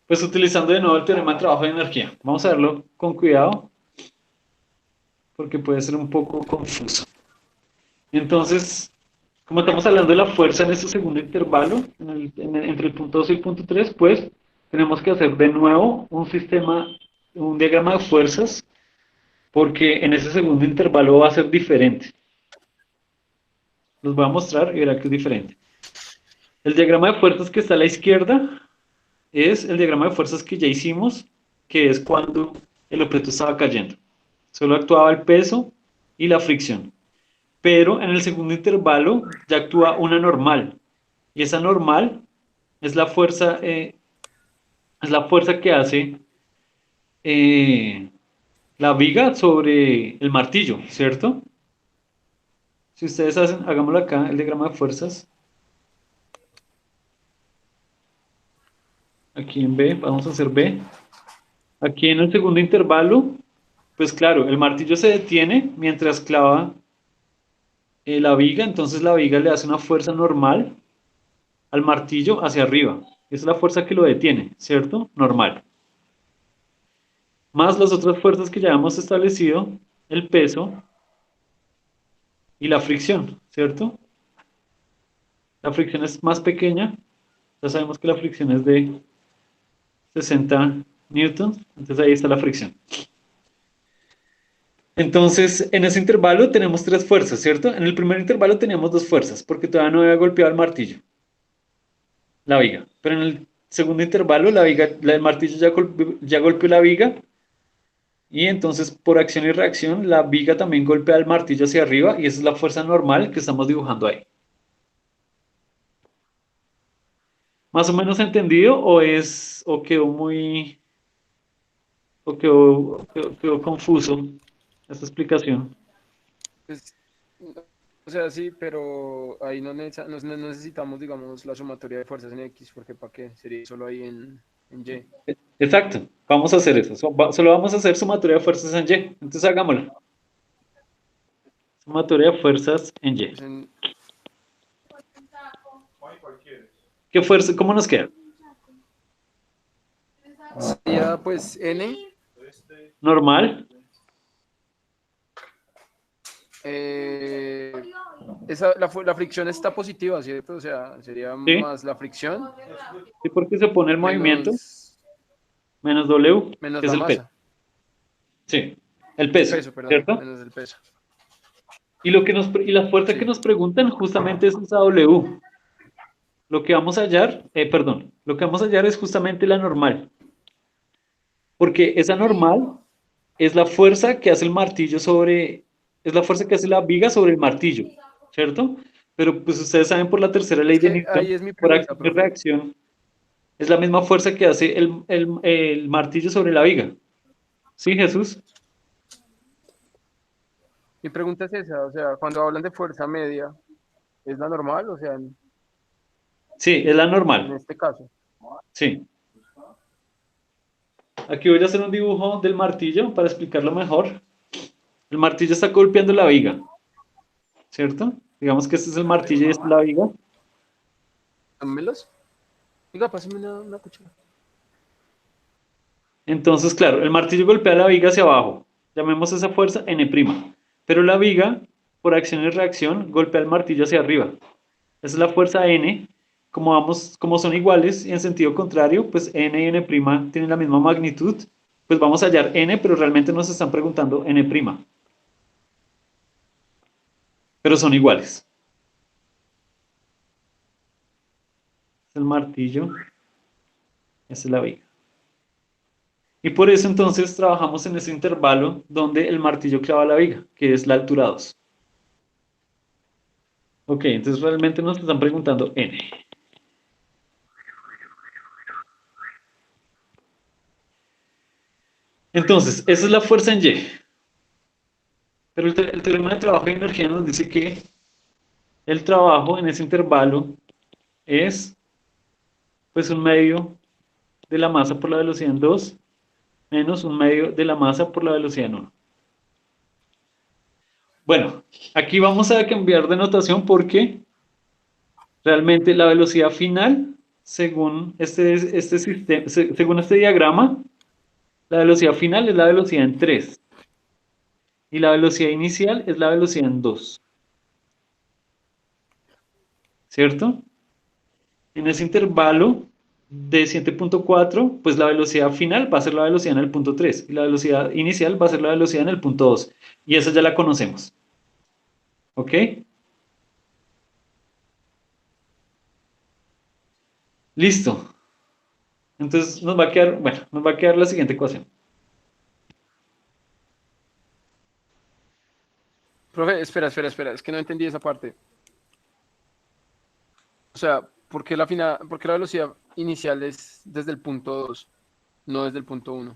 Pues utilizando de nuevo el teorema de trabajo de energía. Vamos a verlo con cuidado, porque puede ser un poco confuso. Entonces, como estamos hablando de la fuerza en este segundo intervalo, entre el punto 2 y el punto 3, pues tenemos que hacer de nuevo un diagrama de fuerzas, porque en ese segundo intervalo va a ser diferente. Los voy a mostrar y verá que es diferente. El diagrama de fuerzas que está a la izquierda es el diagrama de fuerzas que ya hicimos, que es cuando el objeto estaba cayendo. Solo actuaba el peso y la fricción. Pero en el segundo intervalo ya actúa una normal. Y esa normal es la fuerza que hace la viga sobre el martillo, ¿cierto? Si ustedes hacen, hagámoslo acá, el diagrama de fuerzas. Aquí en B, vamos a hacer B. Aquí en el segundo intervalo, pues claro, el martillo se detiene mientras clava la viga, entonces la viga le hace una fuerza normal al martillo hacia arriba. Esa es la fuerza que lo detiene, ¿cierto? Normal. Más las otras fuerzas que ya hemos establecido, el peso y la fricción, ¿cierto? La fricción es más pequeña, ya sabemos que la fricción es de 60 newtons, entonces ahí está la fricción. Entonces, en ese intervalo tenemos tres fuerzas, ¿cierto? En el primer intervalo teníamos dos fuerzas, porque todavía no había golpeado el martillo, la viga. Pero en el segundo intervalo, el martillo ya golpeó la viga, y entonces por acción y reacción, la viga también golpea el martillo hacia arriba, y esa es la fuerza normal que estamos dibujando ahí. ¿Más o menos entendido o quedó muy, quedó confuso esta explicación? Pues, o sea, sí, pero ahí no necesitamos, digamos, la sumatoria de fuerzas en X, porque ¿para qué? Sería solo ahí en Y. Exacto, vamos a hacer eso. Solo vamos a hacer sumatoria de fuerzas en Y. Entonces hagámoslo. Sumatoria de fuerzas en Y. Pues en- ¿Qué fuerza? ¿Cómo nos queda? sería pues N, Normal. la fricción está positiva, ¿cierto? O sea, sería Sí. más la fricción ¿Y por qué se pone el movimiento? Menos W, menos que es la el peso. masa. Sí, el El peso, peso, perdón, ¿cierto? menos el peso. Y la fuerza Sí. que nos preguntan justamente es esa W. Lo que vamos a hallar, lo que vamos a hallar es justamente la normal. Porque esa normal es la fuerza que hace el martillo es la fuerza que hace la viga sobre el martillo, ¿cierto? Pero pues ustedes saben por la tercera ley Es de que Newton, ahí es mi por pregunta, acción y profe. reacción, es la misma fuerza que hace el martillo sobre la viga. ¿Sí, Jesús? Mi pregunta es esa, o sea, cuando hablan de fuerza media, ¿es la normal? O sea, Sí, es la en normal. este caso. Sí. Aquí voy a hacer un dibujo del martillo para explicarlo mejor. El martillo está golpeando la viga, ¿cierto? Digamos que este es el martillo y esta es la viga. ¿Dámelos? Diga, pásame una cuchara. Entonces, claro, el martillo golpea la viga hacia abajo. Llamemos esa fuerza N'. Pero la viga, por acción y reacción, golpea el martillo hacia arriba. Esa es la fuerza N. Como son iguales y en sentido contrario, pues N y N' tienen la misma magnitud. Pues vamos a hallar N, pero realmente nos están preguntando N'. Pero son iguales. Es el martillo. Esa es la viga. Y por eso entonces trabajamos en ese intervalo donde el martillo clava la viga, que es la altura 2. Ok, entonces realmente nos están preguntando N. Entonces, esa es la fuerza en Y. Pero el teorema de trabajo de energía nos dice que el trabajo en ese intervalo es pues un medio de la masa por la velocidad en 2 menos un medio de la masa por la velocidad en 1. Bueno, aquí vamos a cambiar de notación porque realmente la velocidad final, según según este diagrama, la velocidad final es la velocidad en 3 y la velocidad inicial es la velocidad en 2. ¿Cierto? En ese intervalo de 7.4, pues la velocidad final va a ser la velocidad en el punto 3 y la velocidad inicial va a ser la velocidad en el punto 2. Y esa ya la conocemos. ¿Ok? Listo. Entonces nos va a quedar la siguiente ecuación. Profe, espera, es que no entendí esa parte. O sea, ¿por qué la velocidad inicial es desde el punto 2, no desde el punto 1?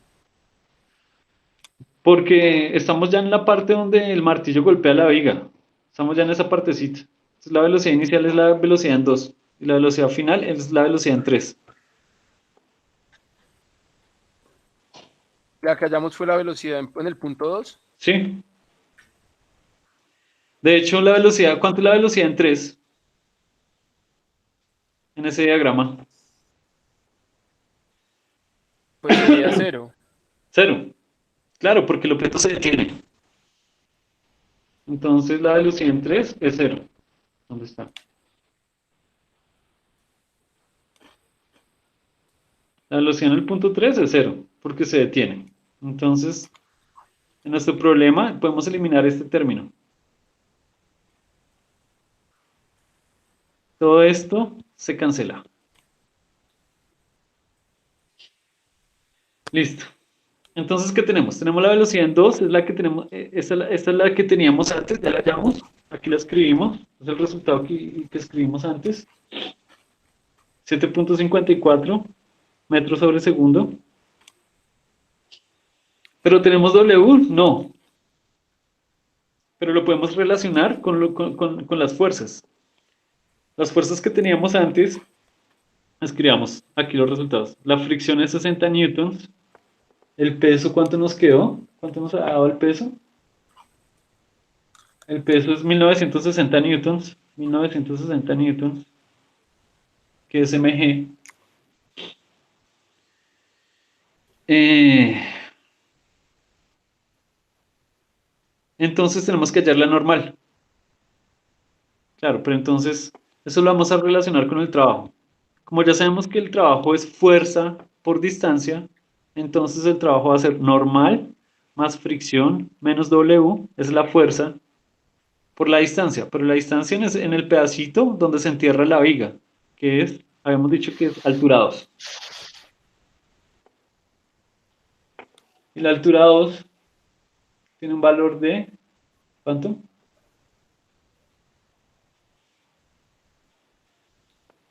Porque estamos ya en la parte donde el martillo golpea la viga. Estamos ya en esa partecita. Entonces, la velocidad inicial es la velocidad en 2 y la velocidad final es la velocidad en 3. La que hallamos fue la velocidad en el punto 2. ¿Sí? De hecho, la velocidad, ¿cuánto es la velocidad en 3? En ese diagrama. Pues sería 0. 0. Claro, porque el objeto se detiene. Entonces la velocidad en 3 es 0. ¿Dónde está? La velocidad en el punto 3 es 0, porque se detiene. Entonces, en nuestro problema podemos eliminar este término. Todo esto se cancela. Listo. Entonces, ¿qué tenemos? Tenemos la velocidad en 2, es la que tenemos, esta es la que teníamos antes, ya la hallamos. Aquí la escribimos, es el resultado que escribimos antes. 7.54 metros sobre segundo. ¿Pero tenemos W? No. Pero lo podemos relacionar con las fuerzas. Las fuerzas que teníamos antes, escribamos aquí los resultados. La fricción es 60 newtons. El peso, ¿cuánto nos quedó? ¿Cuánto nos ha dado el peso? El peso es 1960 newtons. 1960 newtons. Que es mg. Entonces tenemos que hallar la normal. Claro, pero entonces eso lo vamos a relacionar con el trabajo. Como ya sabemos que el trabajo es fuerza por distancia, entonces el trabajo va a ser normal más fricción menos W, es la fuerza por la distancia, pero la distancia es en el pedacito donde se entierra la viga, que es, habíamos dicho que es altura 2. Y la altura 2 tiene un valor de, ¿cuánto?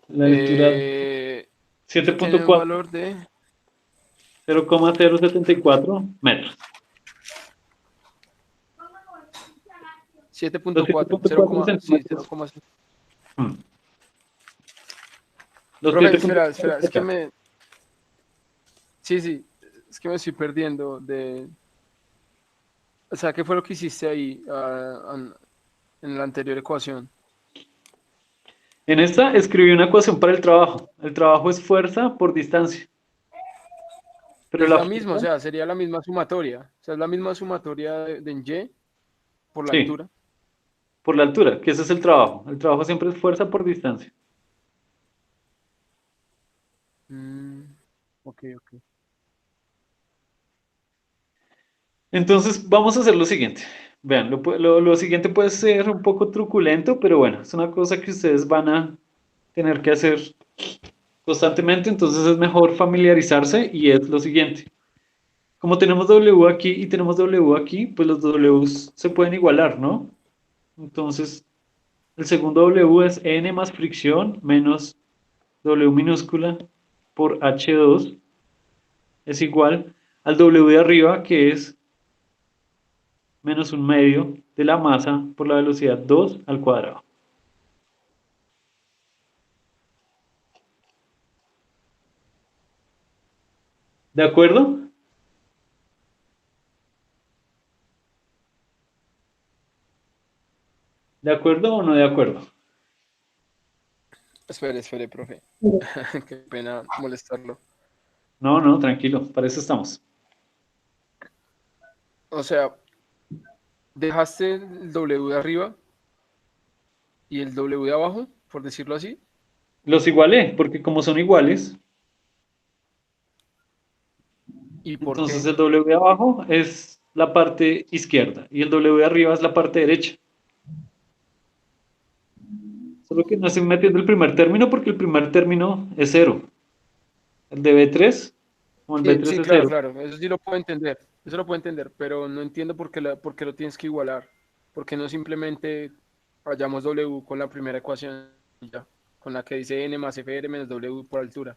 La altura Tiene un 7.4, valor de 0,074 metros. 7.4. 7.4 Sí, centímetros. 0,6. Los Profe, 7.4 espera, es que me... Sí, es que me estoy perdiendo de... O sea, ¿qué fue lo que hiciste ahí en la anterior ecuación? En esta escribí una ecuación para el trabajo. El trabajo es fuerza por distancia. Pero Es la la misma, o fuerza, sea, sería la misma sumatoria. O sea, es la misma sumatoria de en Y por la sí, altura. por la altura, que ese es el trabajo. El trabajo siempre es fuerza por distancia. Ok. Entonces, vamos a hacer lo siguiente. Vean, lo siguiente puede ser un poco truculento, pero bueno, es una cosa que ustedes van a tener que hacer constantemente, entonces es mejor familiarizarse y es lo siguiente. Como tenemos W aquí y tenemos W aquí, pues los Ws se pueden igualar, ¿no? Entonces, el segundo W es N más fricción menos W minúscula por H2 es igual al W de arriba, que es menos un medio de la masa por la velocidad 2 al cuadrado. ¿De acuerdo? ¿De acuerdo o no de acuerdo? Espere, profe. Qué pena molestarlo. No, tranquilo, para eso estamos. O sea, dejaste el W de arriba y el W de abajo, por decirlo así. Los igualé, porque como son iguales, ¿Y por entonces qué? el W de abajo es la parte izquierda y el W de arriba es la parte derecha. Solo que no estoy metiendo el primer término porque el primer término es 0. El de B3, como el B3 Sí, es claro, 0. claro. Eso sí lo puedo entender. Eso lo puedo entender, pero no entiendo por qué lo tienes que igualar. ¿Por qué no simplemente hallamos W con la primera ecuación y ya? Con la que dice N más FR menos W por altura.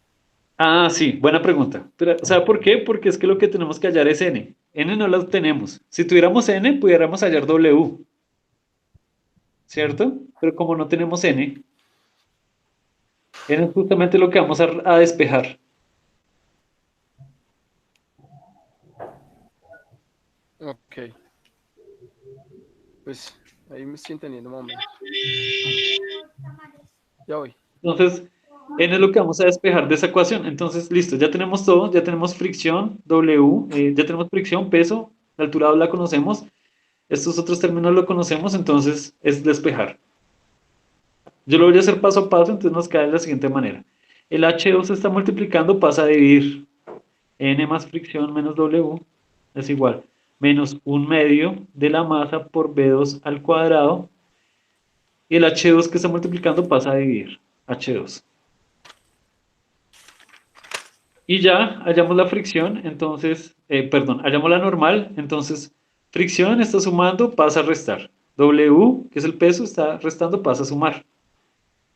Ah, sí, buena pregunta. Pero, ¿sabe por qué? Porque es que lo que tenemos que hallar es N. N no lo tenemos. Si tuviéramos N, pudiéramos hallar W, ¿cierto? Pero como no tenemos N, N es justamente lo que vamos a despejar. Pues ahí me estoy entendiendo más o menos. Ya voy. Entonces, N es lo que vamos a despejar de esa ecuación. Entonces, listo, ya tenemos todo, ya tenemos fricción, W, ya tenemos fricción, peso, la altura la conocemos, estos otros términos lo conocemos, entonces es despejar. Yo lo voy a hacer paso a paso, entonces nos queda de la siguiente manera. El H2 se está multiplicando, pasa a dividir. N más fricción menos W es igual. Menos 1/2 de la masa por B2 al cuadrado. Y el H2 que está multiplicando pasa a dividir. H2. Y ya hallamos la fricción, entonces, perdón, hallamos la normal, entonces fricción está sumando, pasa a restar. W, que es el peso, está restando, pasa a sumar.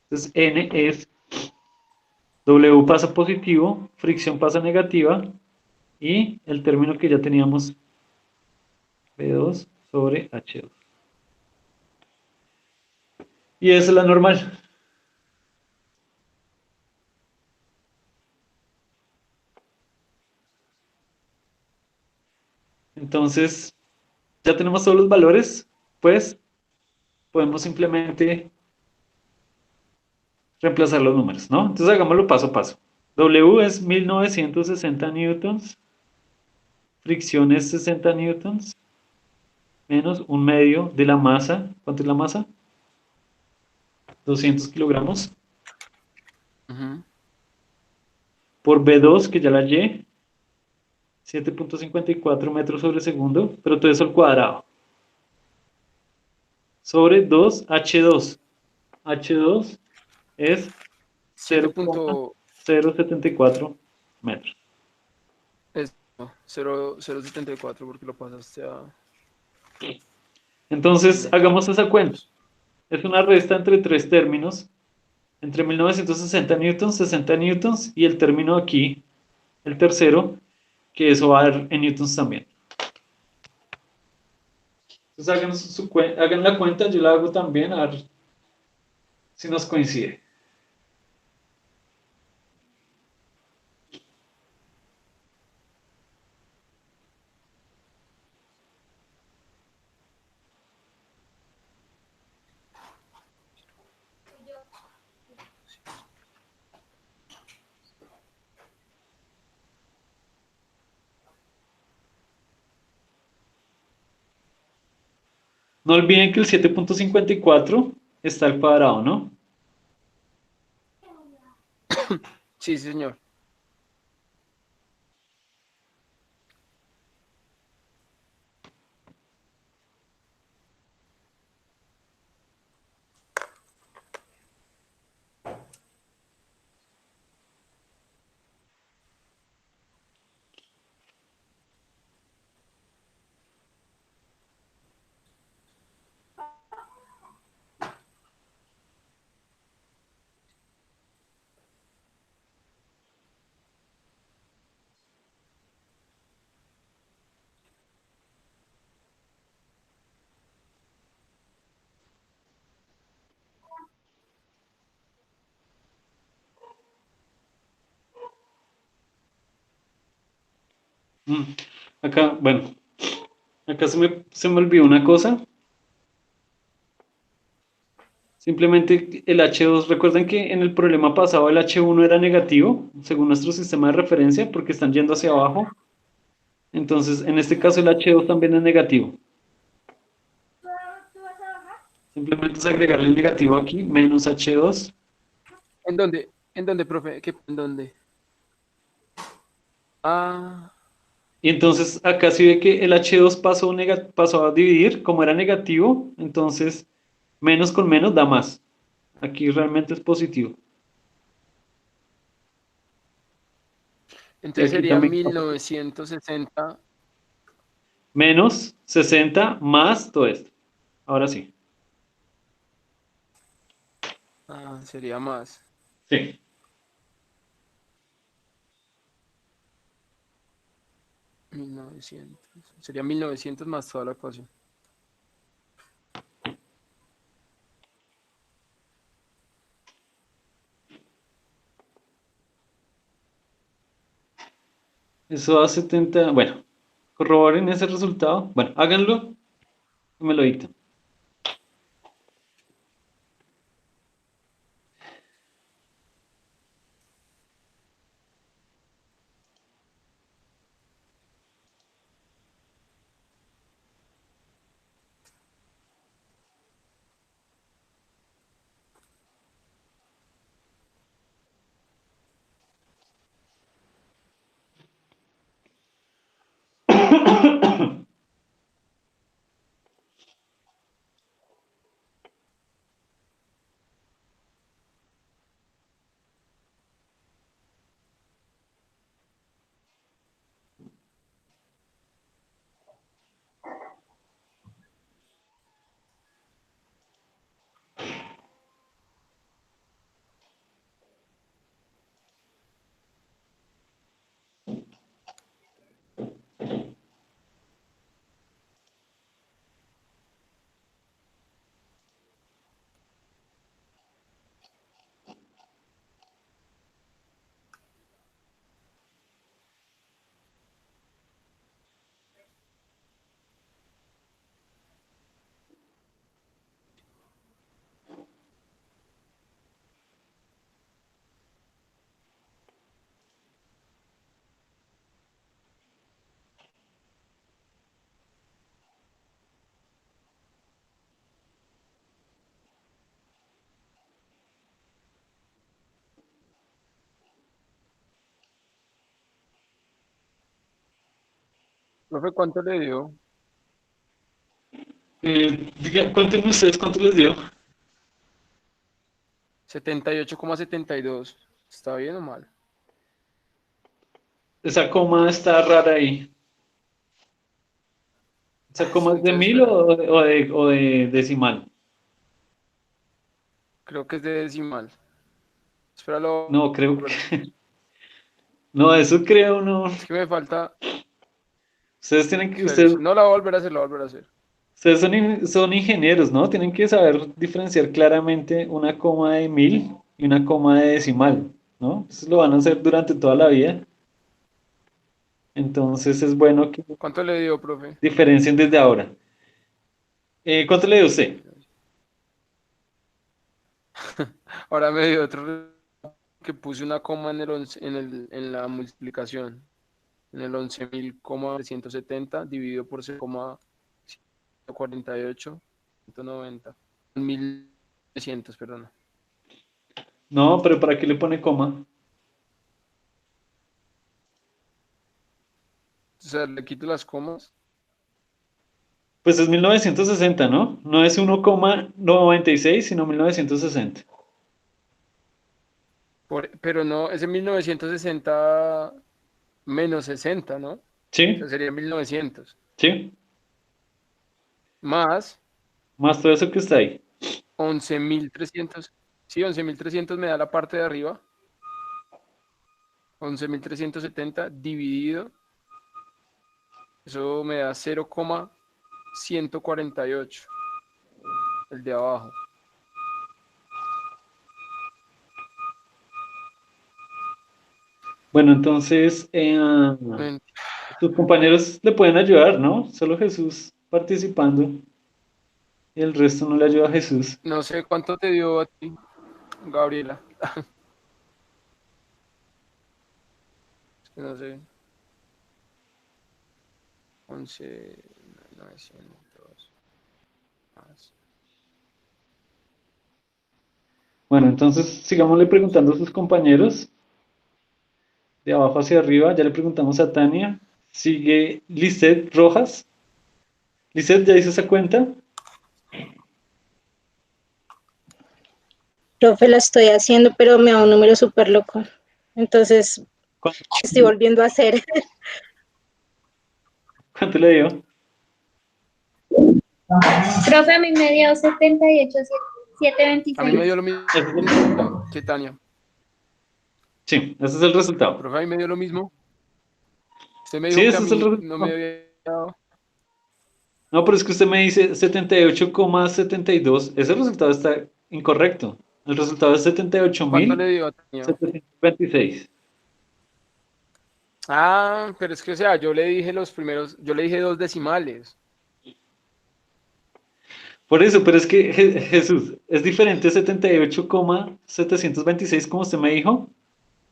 Entonces N es W pasa positivo, fricción pasa negativa y el término que ya teníamos, B2 sobre H2. Y esa es la normal. Entonces, ya tenemos todos los valores, pues podemos simplemente reemplazar los números, ¿no? Entonces hagámoslo paso a paso. W es 1960 newtons, fricción es 60 newtons, menos 1/2 de la masa. ¿Cuánto es la masa? 200 kilogramos. Ujú. Por B2, que ya la Y, 7.54 metros sobre segundo, pero todo eso al cuadrado. Sobre 2H2. H2 es 0,074 metros. 0,074 porque lo pasaste a... Entonces, hagamos esa cuenta. Es una resta entre tres términos, entre 1960 newtons, 60 newtons y el término aquí, el tercero, que eso va a dar en newtons también. Entonces hagan la cuenta, yo la hago también, a ver si nos coincide. No olviden que el 7.54 está al cuadrado, ¿no? Sí, sí, señor. Acá, bueno, acá se me olvidó una cosa. Simplemente el H2, recuerden que en el problema pasado el H1 era negativo, según nuestro sistema de referencia, porque están yendo hacia abajo. Entonces, en este caso el H2 también es negativo. Simplemente es agregarle el negativo aquí, menos H2. ¿En dónde? ¿En dónde, profe? ¿En dónde? Ah, Y entonces acá sí ve que el H2 pasó a dividir, como era negativo, entonces menos con menos da más. Aquí realmente es positivo. Y entonces aquí sería también 1960. menos 60 más todo esto. Ahora sí. Ah, sería más. Sí. Sería 1900 más toda la ecuación. Eso da 70. Bueno, corroboren ese resultado. Bueno, háganlo y me lo dictan. Profe, ¿cuánto le dio? Cuéntenme ustedes cuánto les dio. 78,72. ¿Está bien o mal? Esa coma está rara ahí. ¿Esa coma es de Entonces, 1000 espera. o de decimal? Creo que es de decimal. Espéralo. No, creo que... No, eso creo no. Es que me falta. Ustedes tienen que... Espera, no la voy a volver a hacer, la voy a volver a hacer. Ustedes son ingenieros, ¿no? Tienen que saber diferenciar claramente una coma de 1000 y una coma de decimal, ¿no? Eso lo van a hacer durante toda la vida. Entonces es bueno que ¿Cuánto le dio, profe? diferencien desde ahora. ¿Cuánto le dio usted? Ahora me dio otro que puse una coma en en la multiplicación. En el 11.370 dividido por 0,148, 190. 1.300, perdón. No, pero ¿para qué le pone coma? O sea, le quito las comas. Pues es 1960, ¿no? No es 1,96, sino 1960. Pero no, ese 1960 menos 60, ¿no? O ¿Sí? sea, sería 1900. ¿Sí? Más Más todo eso que está ahí. 11.300. Sí, 11.300 me da la parte de arriba. 11.370 dividido. Eso me da 0,148. El de abajo. Bueno, entonces Ven, tus compañeros le pueden ayudar, ¿no? Solo Jesús participando y el resto no le ayuda a Jesús. no sé cuánto te dio a ti, Gabriela. Es que no sé. 11.900 más. Bueno, entonces sigámosle preguntando a sus compañeros de abajo hacia arriba. Ya le preguntamos a Tania. Sigue Lisette Rojas. Lisette, ¿ya hizo esa cuenta? Profe, la estoy haciendo, pero me da un número súper loco. Entonces, ¿Cuánto, estoy volviendo a hacer. cuánto le dio? Profe, a mí me dio 78, A mí me 726. dio lo mismo que Tania. Sí, ese es el resultado. Profe, a mí me dio lo mismo. Usted me Sí, dijo que a ese es el mí no me resultado. había dado. No, pero es que usted me dice 78,72. Ese resultado está incorrecto. El resultado es ¿Cuánto le dio a Tania? 78.726. Ah, pero es que, o sea, yo le dije los primeros, yo le dije dos decimales. Por eso, pero es que Jesús, es diferente 78,726 como usted me dijo,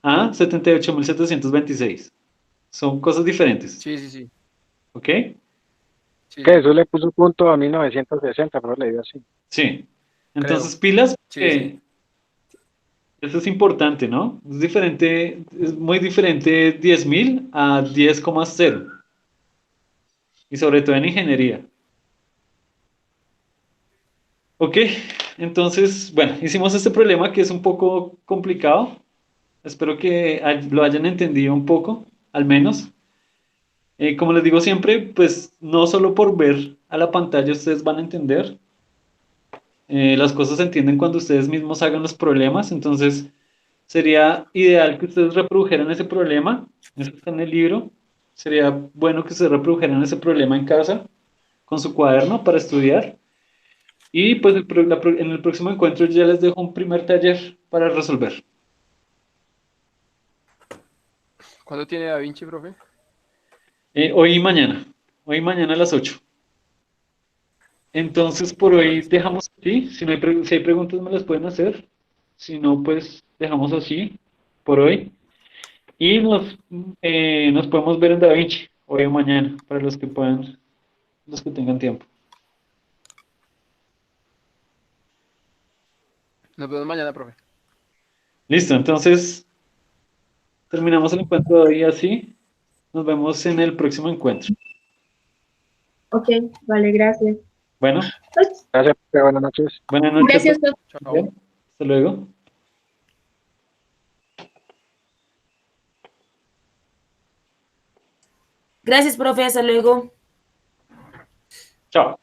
a 78.726. Son cosas diferentes, Sí, sí, sí. ¿ok? Sí, Que eso le puso punto a 1960, pero le dio así. Sí. Entonces, creo. pilas, Sí, sí. eso es importante, ¿no? Es diferente, es muy diferente 10.000 a 10,0. Y sobre todo en ingeniería. Ok, entonces, bueno, hicimos este problema que es un poco complicado. Espero que lo hayan entendido un poco, al menos. Como les digo siempre, pues no solo por ver a la pantalla ustedes van a entender. Las cosas se entienden cuando ustedes mismos hagan los problemas. Entonces, sería ideal que ustedes reprodujeran ese problema. Eso está en el libro. Sería bueno que ustedes reprodujeran ese problema en casa con su cuaderno para estudiar. Y pues en el próximo encuentro ya les dejo un primer taller para resolver. ¿Cuándo tiene Da Vinci, profe? Hoy y mañana. Hoy y mañana a las 8. Entonces por hoy Listo. dejamos así. Si hay preguntas me las pueden hacer. Si no, pues dejamos así por hoy. Y nos podemos ver en Da Vinci hoy o mañana para los que puedan, los que tengan tiempo. Nos vemos mañana, profe. Listo, entonces terminamos el encuentro de hoy así. Nos vemos en el próximo encuentro. Ok, vale, gracias. Bueno, Gracias, buenas noches. buenas noches. Gracias, profe. Chao. Bien, hasta luego. Gracias, profe, hasta luego. Chao.